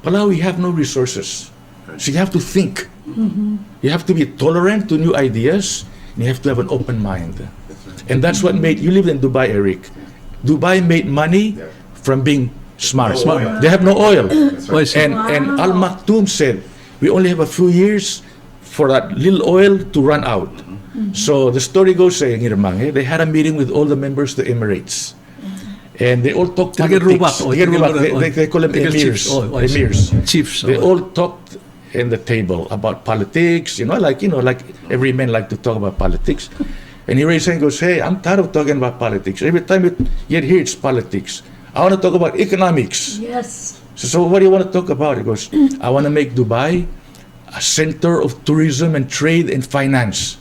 Palau, we have no resources. So you have to think. You have to be tolerant to new ideas, and you have to have an open mind. And that's what made, you live in Dubai, Eric. Dubai made money from being smart. They have no oil. And Al Maktoum said, we only have a few years for that little oil to run out. So the story goes saying, they had a meeting with all the members of the Emirates. And they all talked politics. They call them emirs. Emirs. Chiefs. They all talked in the table about politics, like every man like to talk about politics. And he raised his hand and goes, hey, I'm tired of talking about politics. Every time you get here, it's politics. I want to talk about economics. Yes. So what do you want to talk about? He goes, I want to make Dubai a center of tourism and trade and finance.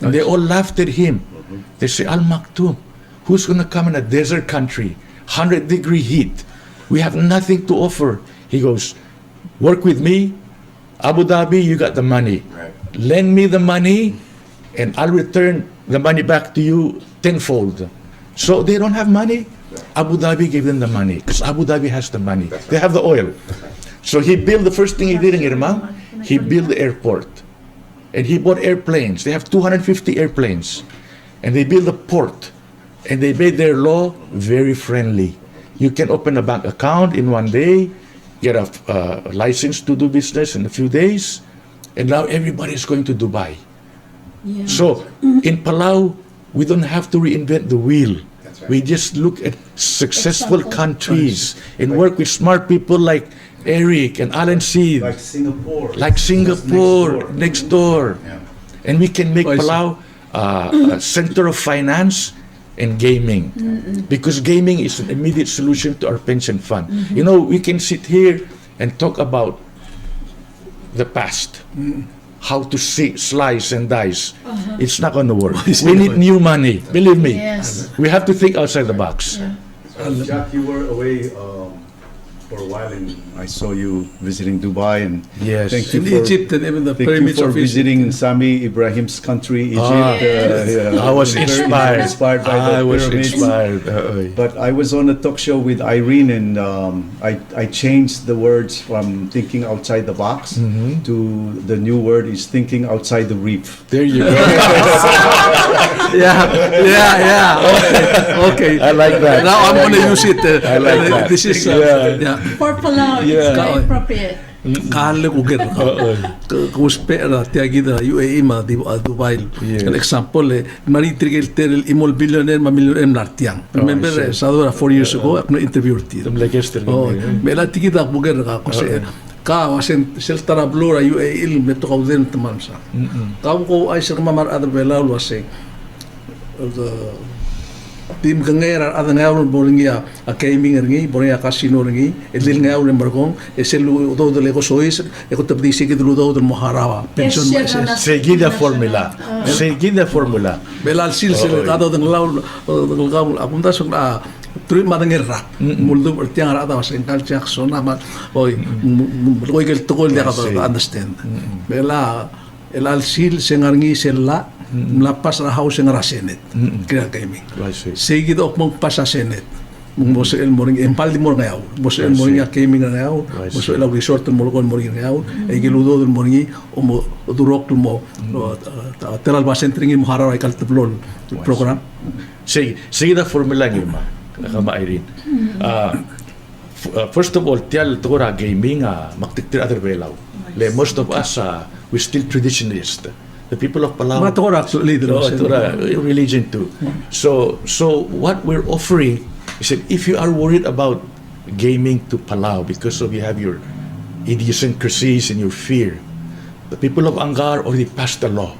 And they all laughed at him. They say, Al Maktoum, who's going to come in a desert country, 100-degree heat? We have nothing to offer. He goes, work with me. Abu Dhabi, you got the money. Lend me the money, and I'll return the money back to you tenfold. So they don't have money. Abu Dhabi gave them the money, because Abu Dhabi has the money. They have the oil. So he built, the first thing he did in Irma, he built the airport. And he bought airplanes. They have 250 airplanes. And they built a port. And they made their law very friendly. You can open a bank account in one day, get a license to do business in a few days, and now everybody's going to Dubai. Yeah. So in Palau, we don't have to reinvent the wheel. We just look at successful countries and work with smart people like Eric and Alan Seid. Like Singapore. Next door. Yeah. And we can make Palau a center of finance and gaming. Because gaming is an immediate solution to our pension fund. We can sit here and talk about the past. How to slice and dice. It's not going to work. We need new money. Believe me. Yes. We have to think outside the box. Jack, you were away for a while, and I saw you visiting Dubai, and Yes. thank you In for, Egypt and even the thank you pyramids for of Egypt. visiting Sami Ibrahim's country, Egypt. I was very inspired. by the I was pyramids. inspired. But I was on a talk show with Irene, and I changed the words from thinking outside the box to the new word is thinking outside the reef. There you go. Okay. I like that. Now I'm going to use it. I like that. This is For Palau, it's very appropriate. Kahale ko ger. Kuspera tiagida UAE ma di Dubai. Yes. An example maritrigel terel imol billionaire ma millionaire nartiang. Remember sadora 4 years ago no interview ti. Like yesterday. Oh, mela tikida buger ka kasi ka wasen sel tarablora UAE il meto ka den tamansa. Ka ko ay sir mamar other bela wase. Tim kangera ada ngayon boringia a gaming ringi boringia casino ringi edil ngayon embargong eselu do de lego sois e ko tabdi sigi do do moharawa pension Seguida formula. Seguida formula. belal sil sil kado de law apunda so a tri madangera muldo tiang ada was en kalchak sona ma oi ko gel to de ka understand bela el al sil sengarngi sella melapas rahau sengara senet kira kami seguido mong pasa senet mong el moring empal di moring ngau mos el moring kami ngau mos el resort mo kon moring ngau e geludo del moring o mo durok mo teral basentring mo haraw ay kalteblol program Seguida formula ngirma. Kama Irene. First of all, tial tora gaming maktiktir other belaw. Most of us we still traditionalist. The people of Palau, religion too. So what we're offering is that if you are worried about gaming to Palau because of you have your idiosyncrasies and your fear, the people of Angar already passed a law.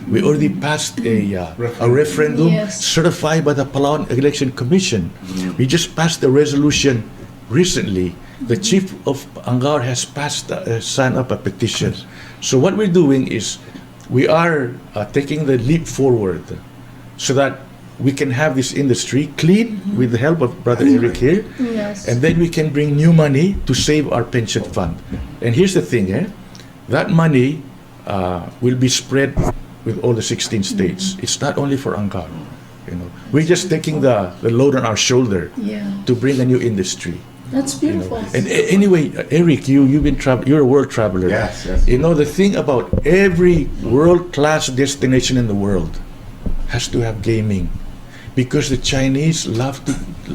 We already passed a referendum certified by the Palau Election Commission. We just passed a resolution recently. The chief of Angar has signed up a petition. So what we're doing is we are taking the leap forward so that we can have this industry clean with the help of Brother Eric here. Yes. And then we can bring new money to save our pension fund. And here's the thing, that money will be spread with all the 16 states. It's not only for Angar. We're just taking the load on our shoulder to bring a new industry. That's beautiful. And anyway, Eric, you've been you're a world traveler. Yes. The thing about every world-class destination in the world has to have gaming, because the Chinese love to.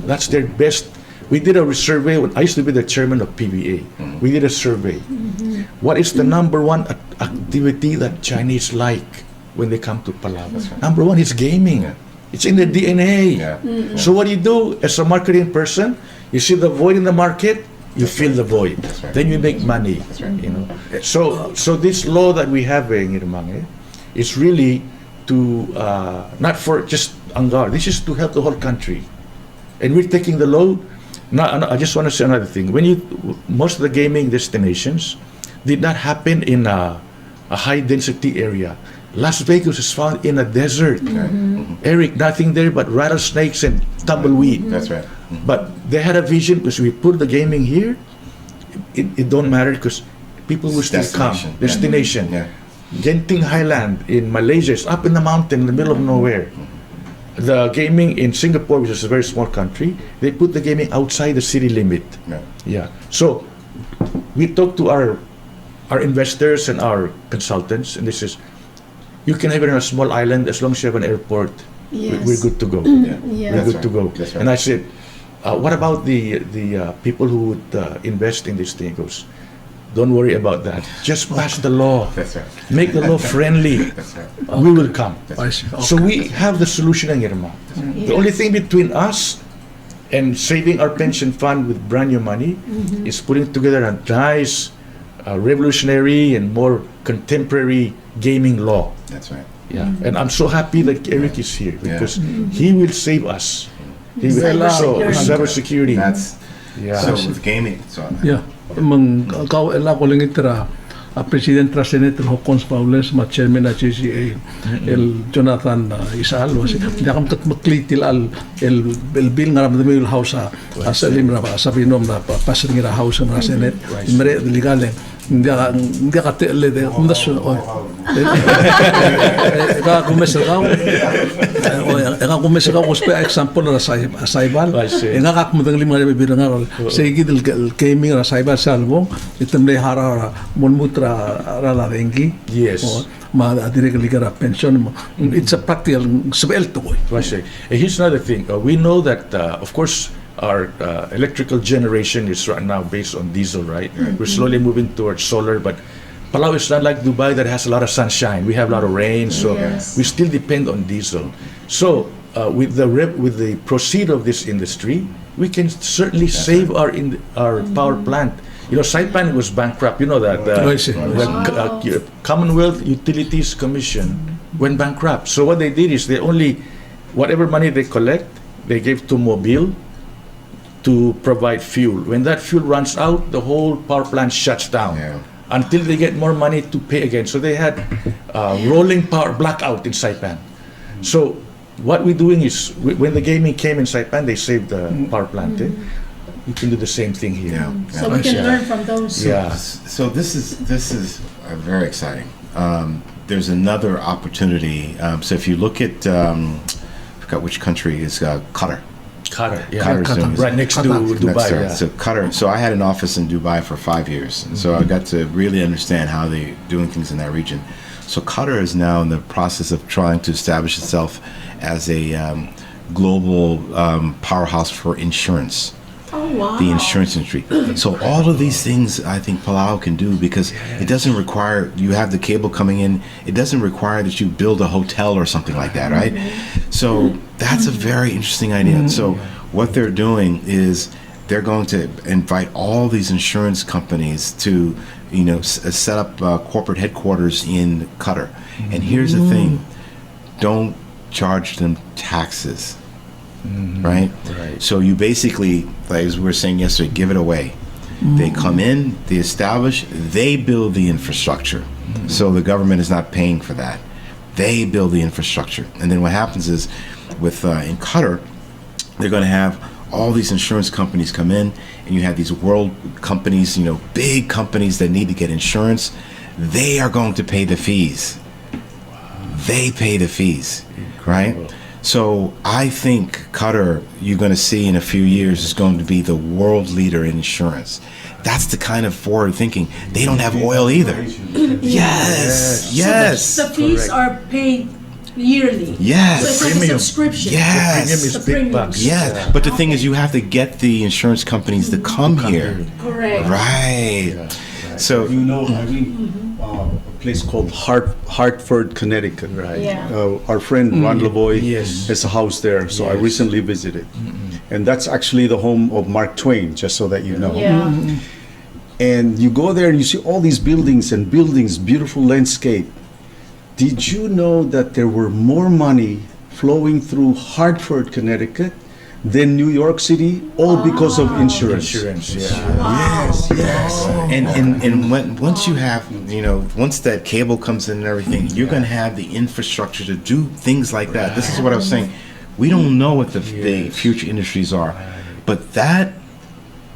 That's their best. We did a survey. I used to be the chairman of PBA. We did a survey. What is the number one activity that Chinese like when they come to Palau? Number one is gaming. It's in the DNA. So what do you do as a marketing person? You see the void in the market, you fill the void. Then you make money. So this law that we have in Irmange is really to not for just Angar. This is to help the whole country, and we're taking the load. Now, I just want to say another thing. Most of the gaming destinations did not happen in a high density area. Las Vegas is found in a desert. Eric, nothing there but rattlesnakes and tumbleweed. That's right. But they had a vision, because we put the gaming here, it don't matter, because people will still come. Destination. Genting Highland in Malaysia is up in the mountain in the middle of nowhere. The gaming in Singapore, which is a very small country, they put the gaming outside the city limit. So we talk to our investors and our consultants, and this is, you can have it on a small island as long as you have an airport. We're good to go. We're good to go. That's right. And I said, what about the people who would invest in this thing? He goes, don't worry about that. Just pass the law. That's right. Make the law friendly. That's right. We will come. I see. So we have the solution in Irma. The only thing between us and saving our pension fund with brand new money is putting together a nice, revolutionary and more contemporary gaming law. That's right. And I'm so happy that Eric is here, because he will save us. He will. Cybersecurity. That's so with gaming. So Kau ko lang itira Presidente da Senate Hokons Paules, ma Chairman da GCA, el Jonathan Isalo, yakam tat maklitil al el bill nga ramdam yung house sa limra pa sabi nom na pasring ra house sa Senate, imre legal hindi ka tele de kundasyon o ka kumesel ka o kumesel ka kuspe example na saibal nga ka kumdang limra bibira nga Seid el gaming ra saibal salvo itamle hara monmutra rala dengi ma direct ligara pension it's a practical sabel to boy. Here's another thing, we know that of course our electrical generation is right now based on diesel, right? We're slowly moving towards solar, but Palau is not like Dubai that has a lot of sunshine. We have a lot of rain, so we still depend on diesel. So with the proceed of this industry, we can certainly save our power plant. You know, Saipan was bankrupt. You know that the Commonwealth Utilities Commission went bankrupt. So what they did is they only, whatever money they collect, they gave to Mobile to provide fuel. When that fuel runs out, the whole power plant shuts down until they get more money to pay again. So they had rolling power blackout in Saipan. So what we're doing is, when the gaming came in Saipan, they saved the power plant. We can do the same thing here. So we can learn from those. So this is very exciting. There's another opportunity. So if you look at, I forgot which country is Qatar. Qatar, right next to Dubai. So Qatar. So I had an office in Dubai for 5 years, and so I got to really understand how they're doing things in that region. So Qatar is now in the process of trying to establish itself as a global powerhouse for insurance. The insurance industry. So all of these things I think Palau can do, because it doesn't require you have the cable coming in. It doesn't require that you build a hotel or something like that, right? So that's a very interesting idea. So what they're doing is they're going to invite all these insurance companies to, you know, set up corporate headquarters in Qatar. And here's the thing: don't charge them taxes. Right? So you basically, like as we were saying yesterday, give it away. They come in, they establish, they build the infrastructure. So the government is not paying for that. They build the infrastructure. And then what happens is, with in Qatar, they're going to have all these insurance companies come in, and you have these world companies, you know, big companies that need to get insurance. they are going to pay the fees. They pay the fees, right? So I think Qatar, you're going to see in a few years, is going to be the world leader in insurance. That's the kind of forward thinking. They don't have oil either. Yes, yes. So the fees are paid yearly. Yes. So it's like a Premium. subscription. Yes. Premium is The big premium. bucks. Yes, but the thing is, you have to get the insurance companies to come here. Correct. Right. So, You know, Irene, a place called Hartford, Connecticut. Right. Yeah. Our friend Ron Lavoy Yes. has a house there, so I Yes. recently visited. And that's actually the home of Mark Twain, just so that you know. Yeah. And you go there and you see all these buildings and buildings, beautiful landscape. Did you know that there were more money flowing through Hartford, Connecticut than New York City, all because of insurance? Insurance, yeah. Yes, yes. and once you have, once that cable comes in and everything, you're going to have the infrastructure to do things like that. This is what I was saying. We don't know what the future industries are, but that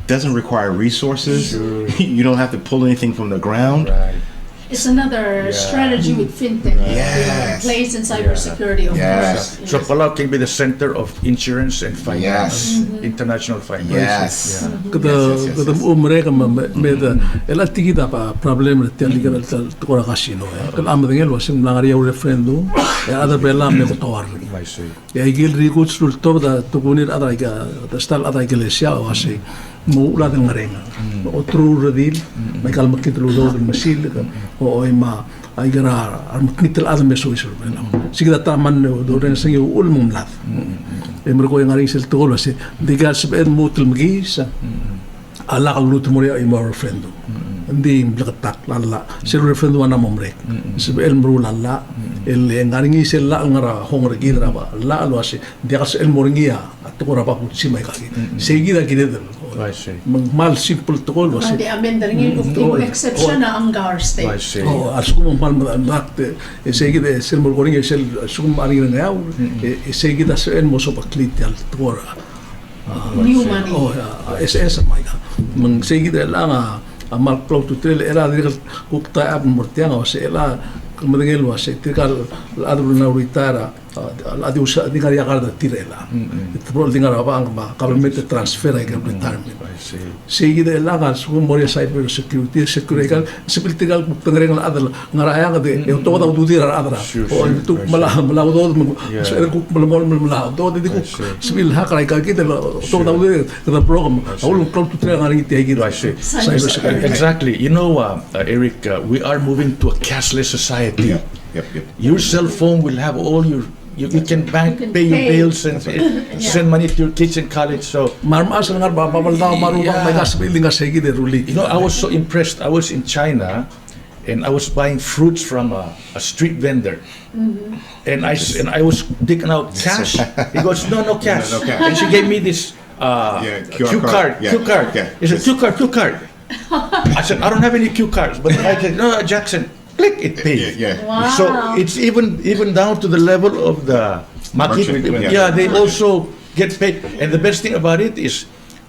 doesn't require resources. You don't have to pull anything from the ground. Right. It's another strategy with fintech. Yes. Plays in cybersecurity, of Yes. course. So Palau can be the center of insurance and finance, Yes. international finance. Yes. Yeah. Kada mereka meda ela tigida pa problem te liga tkora kasino kal am dengel wasim langaria u referendum ya ada bela me kotawar I see. ya igil rikuts sul to da tukunir ada ga da stal ada iglesia o asi mo ula del ngarenga o tru redil mai kal makitlu do del masil o ima ay gara ar makitel ada meso isul bela sigida taman do ren singi ul mumlat emre ko ngaring sel to wasi digas ben mutul mgisa ala kaluto mo rin yung referendum. Hindi blakatak lala. Si referendum na momrek. Si el mru lala. El ngaringi sila ngara hongre gidra ba. La alo asi. Dia kas el moringia at ko rapa kutsi mai kagi. Seguida gidel. I see. Mal simple to call wasi. Di amin daringin kung exception na ang Gar I state. see. Oh, asum mal makte. Seguida sel moringia sel sum ari ngayaw. Seguida sel mo so paklit al tora. New money. Oh, SS mai ka. Mang seguida lang amal cloud to trail era dirgal kukta ab mortianga o se ela kumadengel wa se tikal adru na ritara adi usa dingar ya garda tirela it pro dingar ba ang ba kabelmente transfer ay kan retirement I see. seguida ela ga su moria cyber security security sepiltigal pengrengal adal ngaraya ga de to da udira adra o tu mala do so er kuk mala do de kuk sibil hakra ka kita to da udira the program awul cloud to trail ngari ti I see. cyber security Exactly. You know, Eric, we are moving to a cashless society. Yep. Your cell phone will have all your. You can bank, You can pay your pay. bills, and send money to your kids in college. So, marmas ngar ba mamalda maru Yeah. may gas building ga seguida ruli you know, I was so impressed. I was in China, and I was buying fruits from a street vendor. And I was taking out cash. He goes, no cash. No cash. And she gave me this QR card. Yeah. Q card. Yeah. He said, Q card. I said, I don't have any Q cards. But I said, no, Jackson, click, it paid. Yeah. Wow. So it's even down to the level of the market. Merchant, Yeah, they also get paid. And the best thing about it is,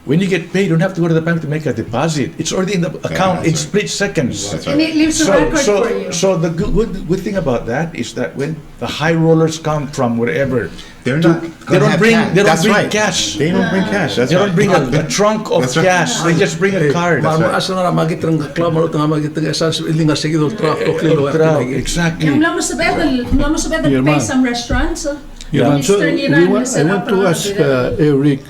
when you get paid, you don't have to go to the bank to make a deposit. It's already in the account in that's split seconds. That's And right. it leaves a record for you. So the good thing about that is that when the high rollers come from wherever, They're not. they don't bring That's right. cash. They don't bring cash. That's They right. don't bring a trunk of That's right. cash. They just bring a card. marmas nga magitrang klama ro tanga magitrang esas building ga seguido tra to klilo Exactly. Yung lang mo sa better Yeah, pay ma'am. some restaurants. Yeah, so Eastern I Iran, want to ask Eric,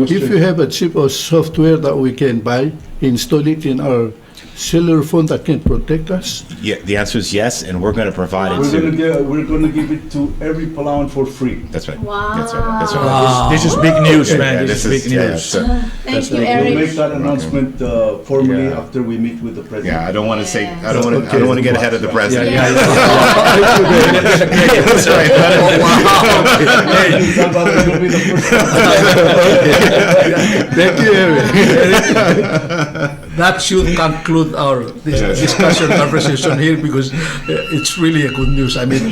if you have a chip or software that we can buy, install it in our cellular phone that can protect us? Yeah. The answer is yes, and we're going to provide it We're gonna give it to every Palauan for free. That's right. Wow. That's right. That's right. This is big news, man. Yeah, This is big news. so- Thank you, We'll make Eric. that announcement formally Yeah. after we meet with the president. yeah, I don't want to say. I don't want to get ahead of the president. Yeah. That's right. You'll be the first. Thank you, Eric. that should conclude our conversation here, because it's really a good news. I mean,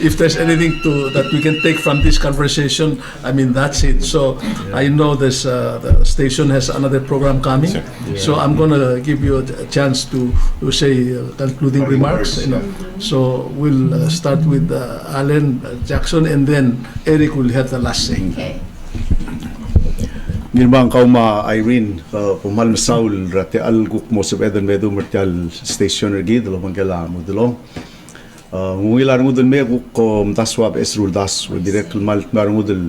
if there's anything that we can take from this conversation, I mean, that's it. So I know the station has another program coming, so I'm going to give you a chance to say concluding remarks. So we'll start with Alan Jackson, and then Eric will have the last say. Okay. Nirmang kauma Irene pumal masaul rate alguk mo sa eden medu mertial station ergid lo mangela mudulong ngilar mudul me guk ko mtaswab esrul das direct mal mar mudul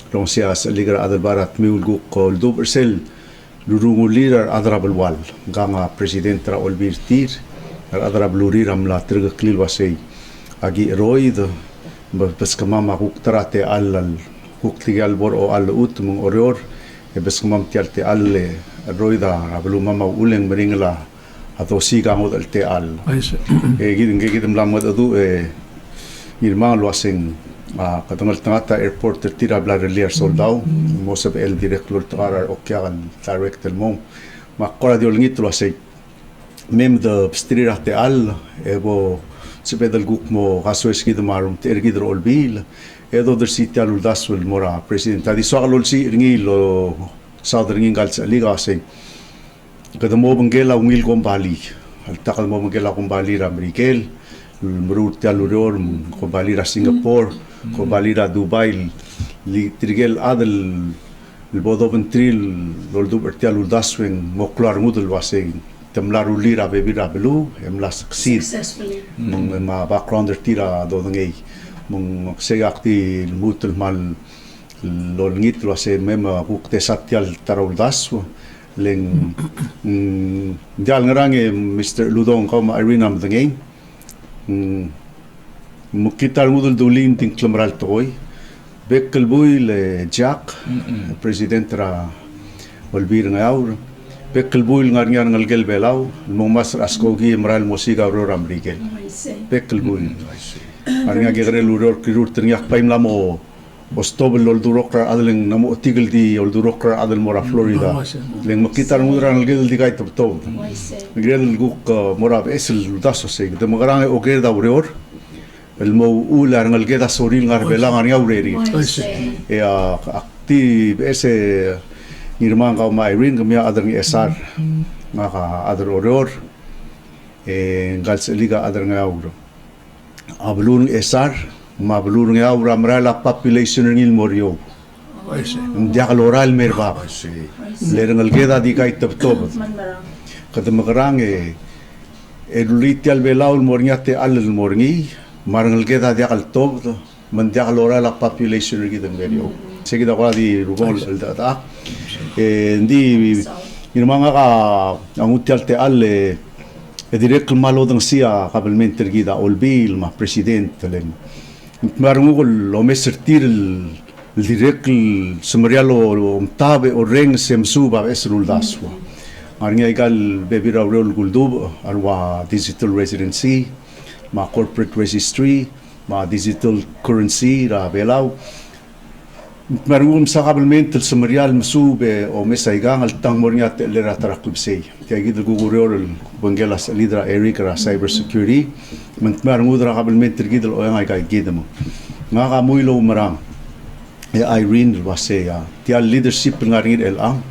long sias ligar adal barat miul guk ko do bersel lurungulir adrabal wal ganga president ra olbirtir adrab lurir amla trga klil wasay agi roid bas kama guk trate alal guk tigal bor o al ut mong orior bes kumam tial te al roida ablu mama uleng meringla ato si ka ngot te al gidin lam ngot adu irma loasing katangal tangata airport tira bla relier soldau mosab el director tarar okyagan direct el mom makora diol ngit loasing mem de strira te al ebo sebedal guk mo kasoes gidmarum te ergidro olbil edo der siti alul daswel mora presidenta di soalul si ringi lo southern ngal sa liga sing kada mo bangela ungil kombali al takal mo bangela kombali ra Miguel mrut taluror kombali ra Singapore kombali ra Dubai li trigel adel el bodo ventril lol du bertialul daswen mo klar mudul wasing temlaru lira bebira belu emla successfully ma background tira do ngei mong segakti mutul mal lolngit lo se mema bukte satyal taruldas leng dial ngarange Mr. Ludong ko ma Irinam dengay mukital mudul dulin ting klamral toy bekkel buy le Jack president ra walbir ngayaw bekkel buy ngarnyar ngalgel belaw mo mas askogi mral musika ro ramrigel bekkel buy arnga gegre luror kirur trinyak paim lamo ostobel lol durokra adleng namo tigel di ol durokra adel mora Florida leng makitar mudra nalgel di kay topto grel guk mora esel daso se de magarang o gerda ureor el mo ular ngalgeda soril ngar belang arnga ureri e akti ese nirmang ka ma Irene kamya adang esar ngaka adar ureor e gals liga adar nga uro ablun esar mablur nga ramra la population ngil morio dia kaloral merba lerang algeda di kay top kada magarang edulitial belaul mornyate al morngi marang algeda dia kal top man dia kaloral la population ngil morio segida ko di rubol alda ndi irmanga ka angutial te al direct malo dang sia kabalmente ergida olbil ma presidente len marungol lo mesertir el direct sumarialo mtabe o reng semsuba esrul daswa arnga igal bebira rol guldub arwa digital residency ma corporate registry ma digital currency ra belaw marungum sa kabalmente sumarial msube o mesaigang al tang mornya te lera tarakubsei tiagid gugurior bangelas lidra Eric ra cybersecurity marungudra kabalmente gidel o nga kay gidemo nga ka muy lo marang Irene wasea tia leadership ngaring el ang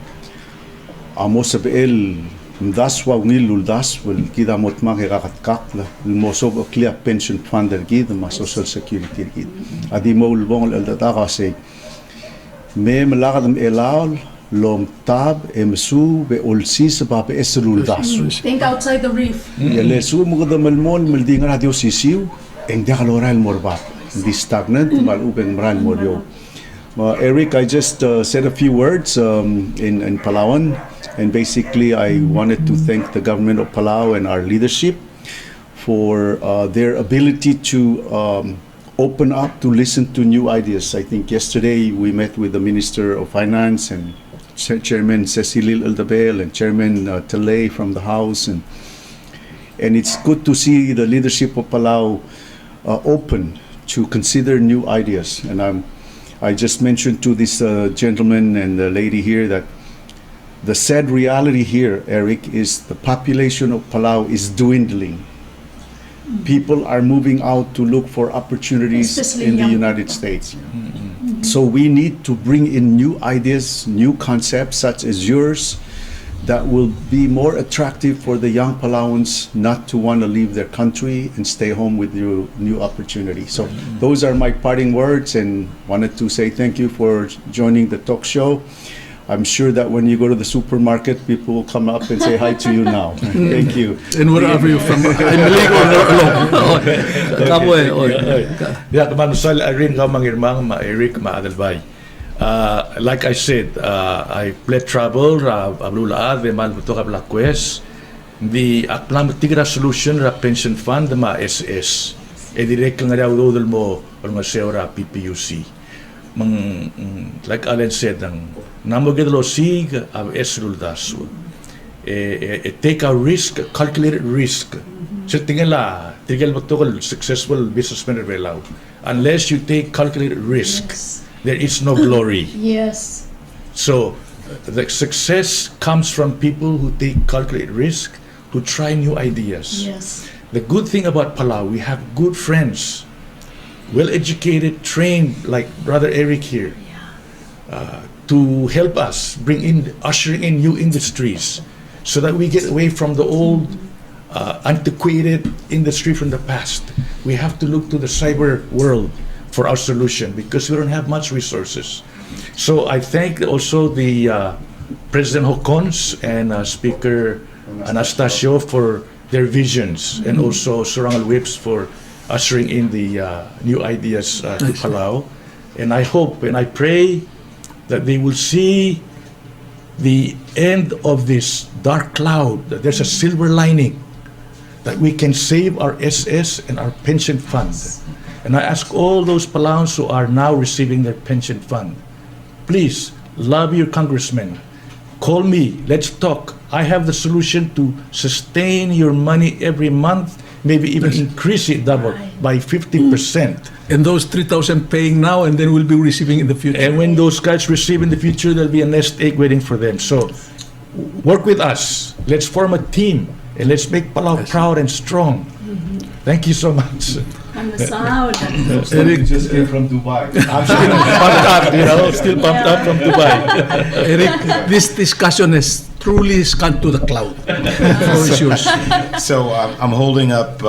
amos el mdaswa ngil das wel kida motma ke kakatkak la mosob clear pension fund gid ma social security gid adi mo ulbong el data kasi me malakadam elal lom tab emsu be olsi sa pa eslul das Think outside the reef. ele su mo da malmol melding radio sisiu en dia kaloral morba di stagnant mal uben mral morio Eric, I just said a few words in Palauan, and basically I wanted to thank the government of Palau and our leadership for their ability to open up to listen to new ideas. I think yesterday we met with the Minister of Finance and Chairman Cecilil Eldabel and Chairman Talay from the House, and it's good to see the leadership of Palau open to consider new ideas. And I just mentioned to this gentleman and the lady here that the sad reality here, Eric, is the population of Palau is dwindling. People are moving out to look for opportunities Especially in the young United States. So we need to bring in new ideas, new concepts such as yours that will be more attractive for the young Palauans not to want to leave their country and stay home with new opportunity. So those are my parting words, and wanted to say thank you for joining the talk show. I'm sure that when you go to the supermarket, people will come up and say hi to you now. Thank you. And where are you from? I'm illegal alone. Kaboy. Ya, kamanusal rin ka mangirmang ma Eric ma Adalbay. Like I said, I played trouble, ablula de mal buto ka blakwes. The aklam tigra solution ra pension fund ma SS. E direct nga daw dodol mo or nga seora PPUC. Like Alan said, namogedlo sig av esrul dasu. Take a risk, calculated risk. So tingala, tigel matokol successful businessman relaw. Unless you take calculated risk, there is no glory. Yes. So the success comes from people who take calculated risk, who try new ideas. Yes. The good thing about Palau, we have good friends, well-educated, trained, like Brother Eric here, to help us ushering in new industries, so that we get away from the old, antiquated industry from the past. We have to look to the cyber world for our solution because we don't have much resources. So I thank also the President Hokons and Speaker Anastasio for their visions, and also Surangal Whips for ushering in the new ideas to Palau. And I hope and I pray that they will see the end of this dark cloud, that there's a silver lining, that we can save our SS and our pension fund. And I ask all those Palauans who are now receiving their pension fund, please lobby your congressman. Call me, let's talk. I have the solution to sustain your money every month, maybe even increase it double by 50%. And those 3,000 paying now and then will be receiving in the future. And when those guys receive in the future, there'll be a nest egg waiting for them. So work with us. Let's form a team and let's make Palau proud and strong. Thank you so much. And the sound. Eric just came from Dubai. I'm still pumped up, still pumped up from Dubai. Eric, this discussion has truly gone to the cloud. For sure. So I'm holding up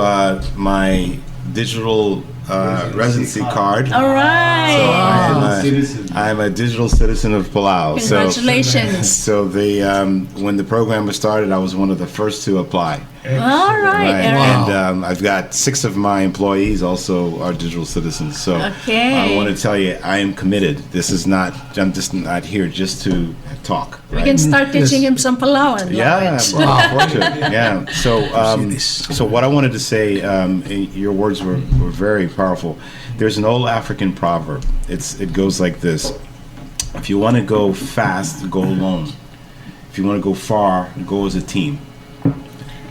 my digital residency card. All right. I'm a digital citizen of Palau. Congratulations. So when the program was started, I was one of the first to apply. All right, Eric. And I've got 6 of my employees also are digital citizens. So Okay. I want to tell you, I am committed. I'm just not here just to talk. We can start teaching him some Palauan. Yeah, yeah. So what I wanted to say, your words were very powerful. There's an old African proverb. It goes like this: if you want to go fast, go alone. If you want to go far, go as a team.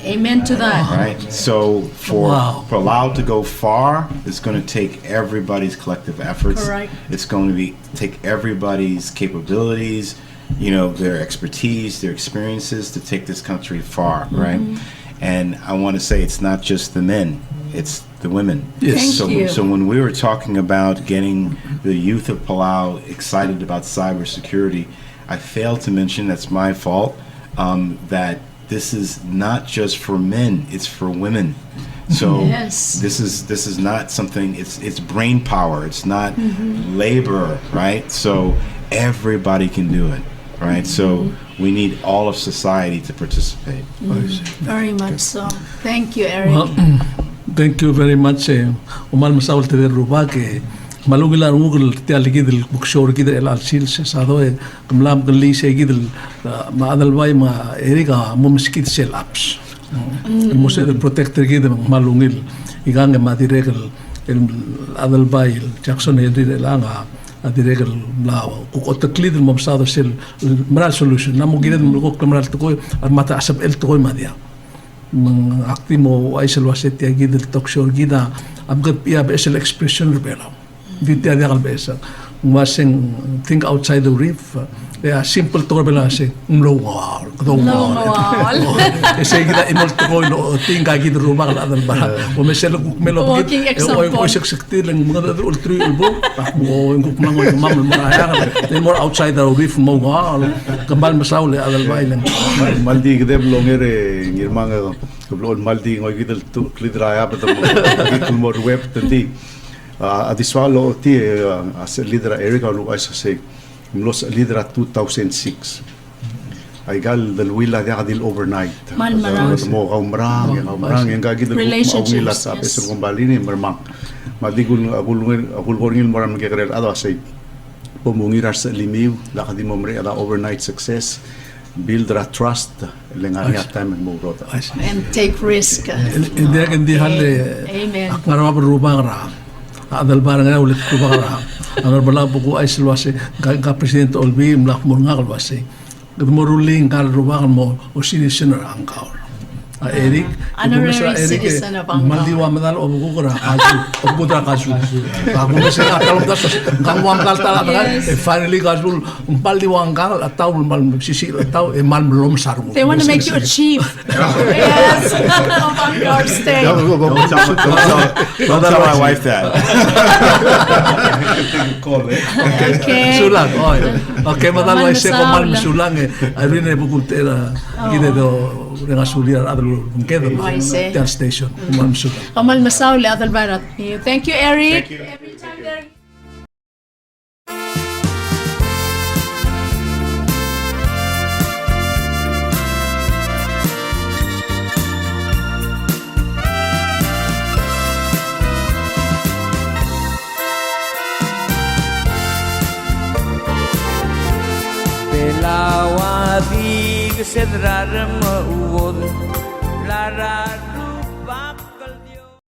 Amen to that. Right. So for Palau to go far, it's going to take everybody's collective efforts. Correct. It's going to take everybody's capabilities, their expertise, their experiences to take this country far, right? And I want to say it's not just the men, it's the women. Yes. Thank you. So when we were talking about getting the youth of Palau excited about cybersecurity, I failed to mention, that's my fault, that this is not just for men, it's for women. So Yes. this is not something, it's brain power, it's not labor, right? So everybody can do it, right? So we need all of society to participate. Very much so. Thank you, Eric. Well, thank you very much. Umal masawal te ruba ke malungila ngugul te aligidil bukshor gidil el alsil se sado kamlam gli se gidil ma adalway ma Erika mumskit sel apps. Mose the protector gidil malungil igang ma diregel el adalbay Jackson Henry langa adiregel lao ku otaklid el mabsado sel maral solution namu gidil mo ko maral to ko mata asab el to ko madia mang aktimo ay selwaset ya gidil talk show gida abgat pia besel expression rebela ditya dia kalbesa wasing think outside the reef. Simple to lang si mlawal. Kasi kita imol to ko no tingga kita rumah la dal bara. O meselo kuk melo Walking example. O sekti lang mga ultri ulbo. O kuk mango mam mga ay more outside the reef mo gal. Kambal masaw le adal bay lang. Maldi gede blongere ngirmanga keblon maldi ngoy gidel tu klidraya pa to mo web tadi. Udesuall ti as leader Eric Adolphe say los lidera 2006 ay gal dal wila dia kadil overnight mo kaumrang yang gagi dal wila sa pesel kumbali ni mermak madigul agul moram kekrel ado say pumungirar sa limiw la kadi mo mre ada overnight success build a trust lengaria time mo rota And take risk. Hindi hale Amen. ngarawa berubah ra adal barang ay ulit ko ba ang bala buku ay silwase ka presidente olbi mlak mo nga kalwase gudmoruling kal rubangan mo o sinisinor ang kaor Eric Honorary citizen of Angkor. maldiwa madal o buku kara kasu o buku kasu ako kasi atalong kasu kamwam kal tala finally kasu maldiwa ang kal ataw mal sisil ataw mal mlom sarmo They want to make you a chief. Yes. Of Angkor State. Don't tell my wife that. Okay. sulang okay madal Mal ay se ko mal masaula. sulang ay rin buku tera gide do dengan suliar adal mungkin I see. ter station mal sulang Kamal Masaw, Adal Barat. Thank you, Eric. Every time there. Palau di kesedrar mauwol larat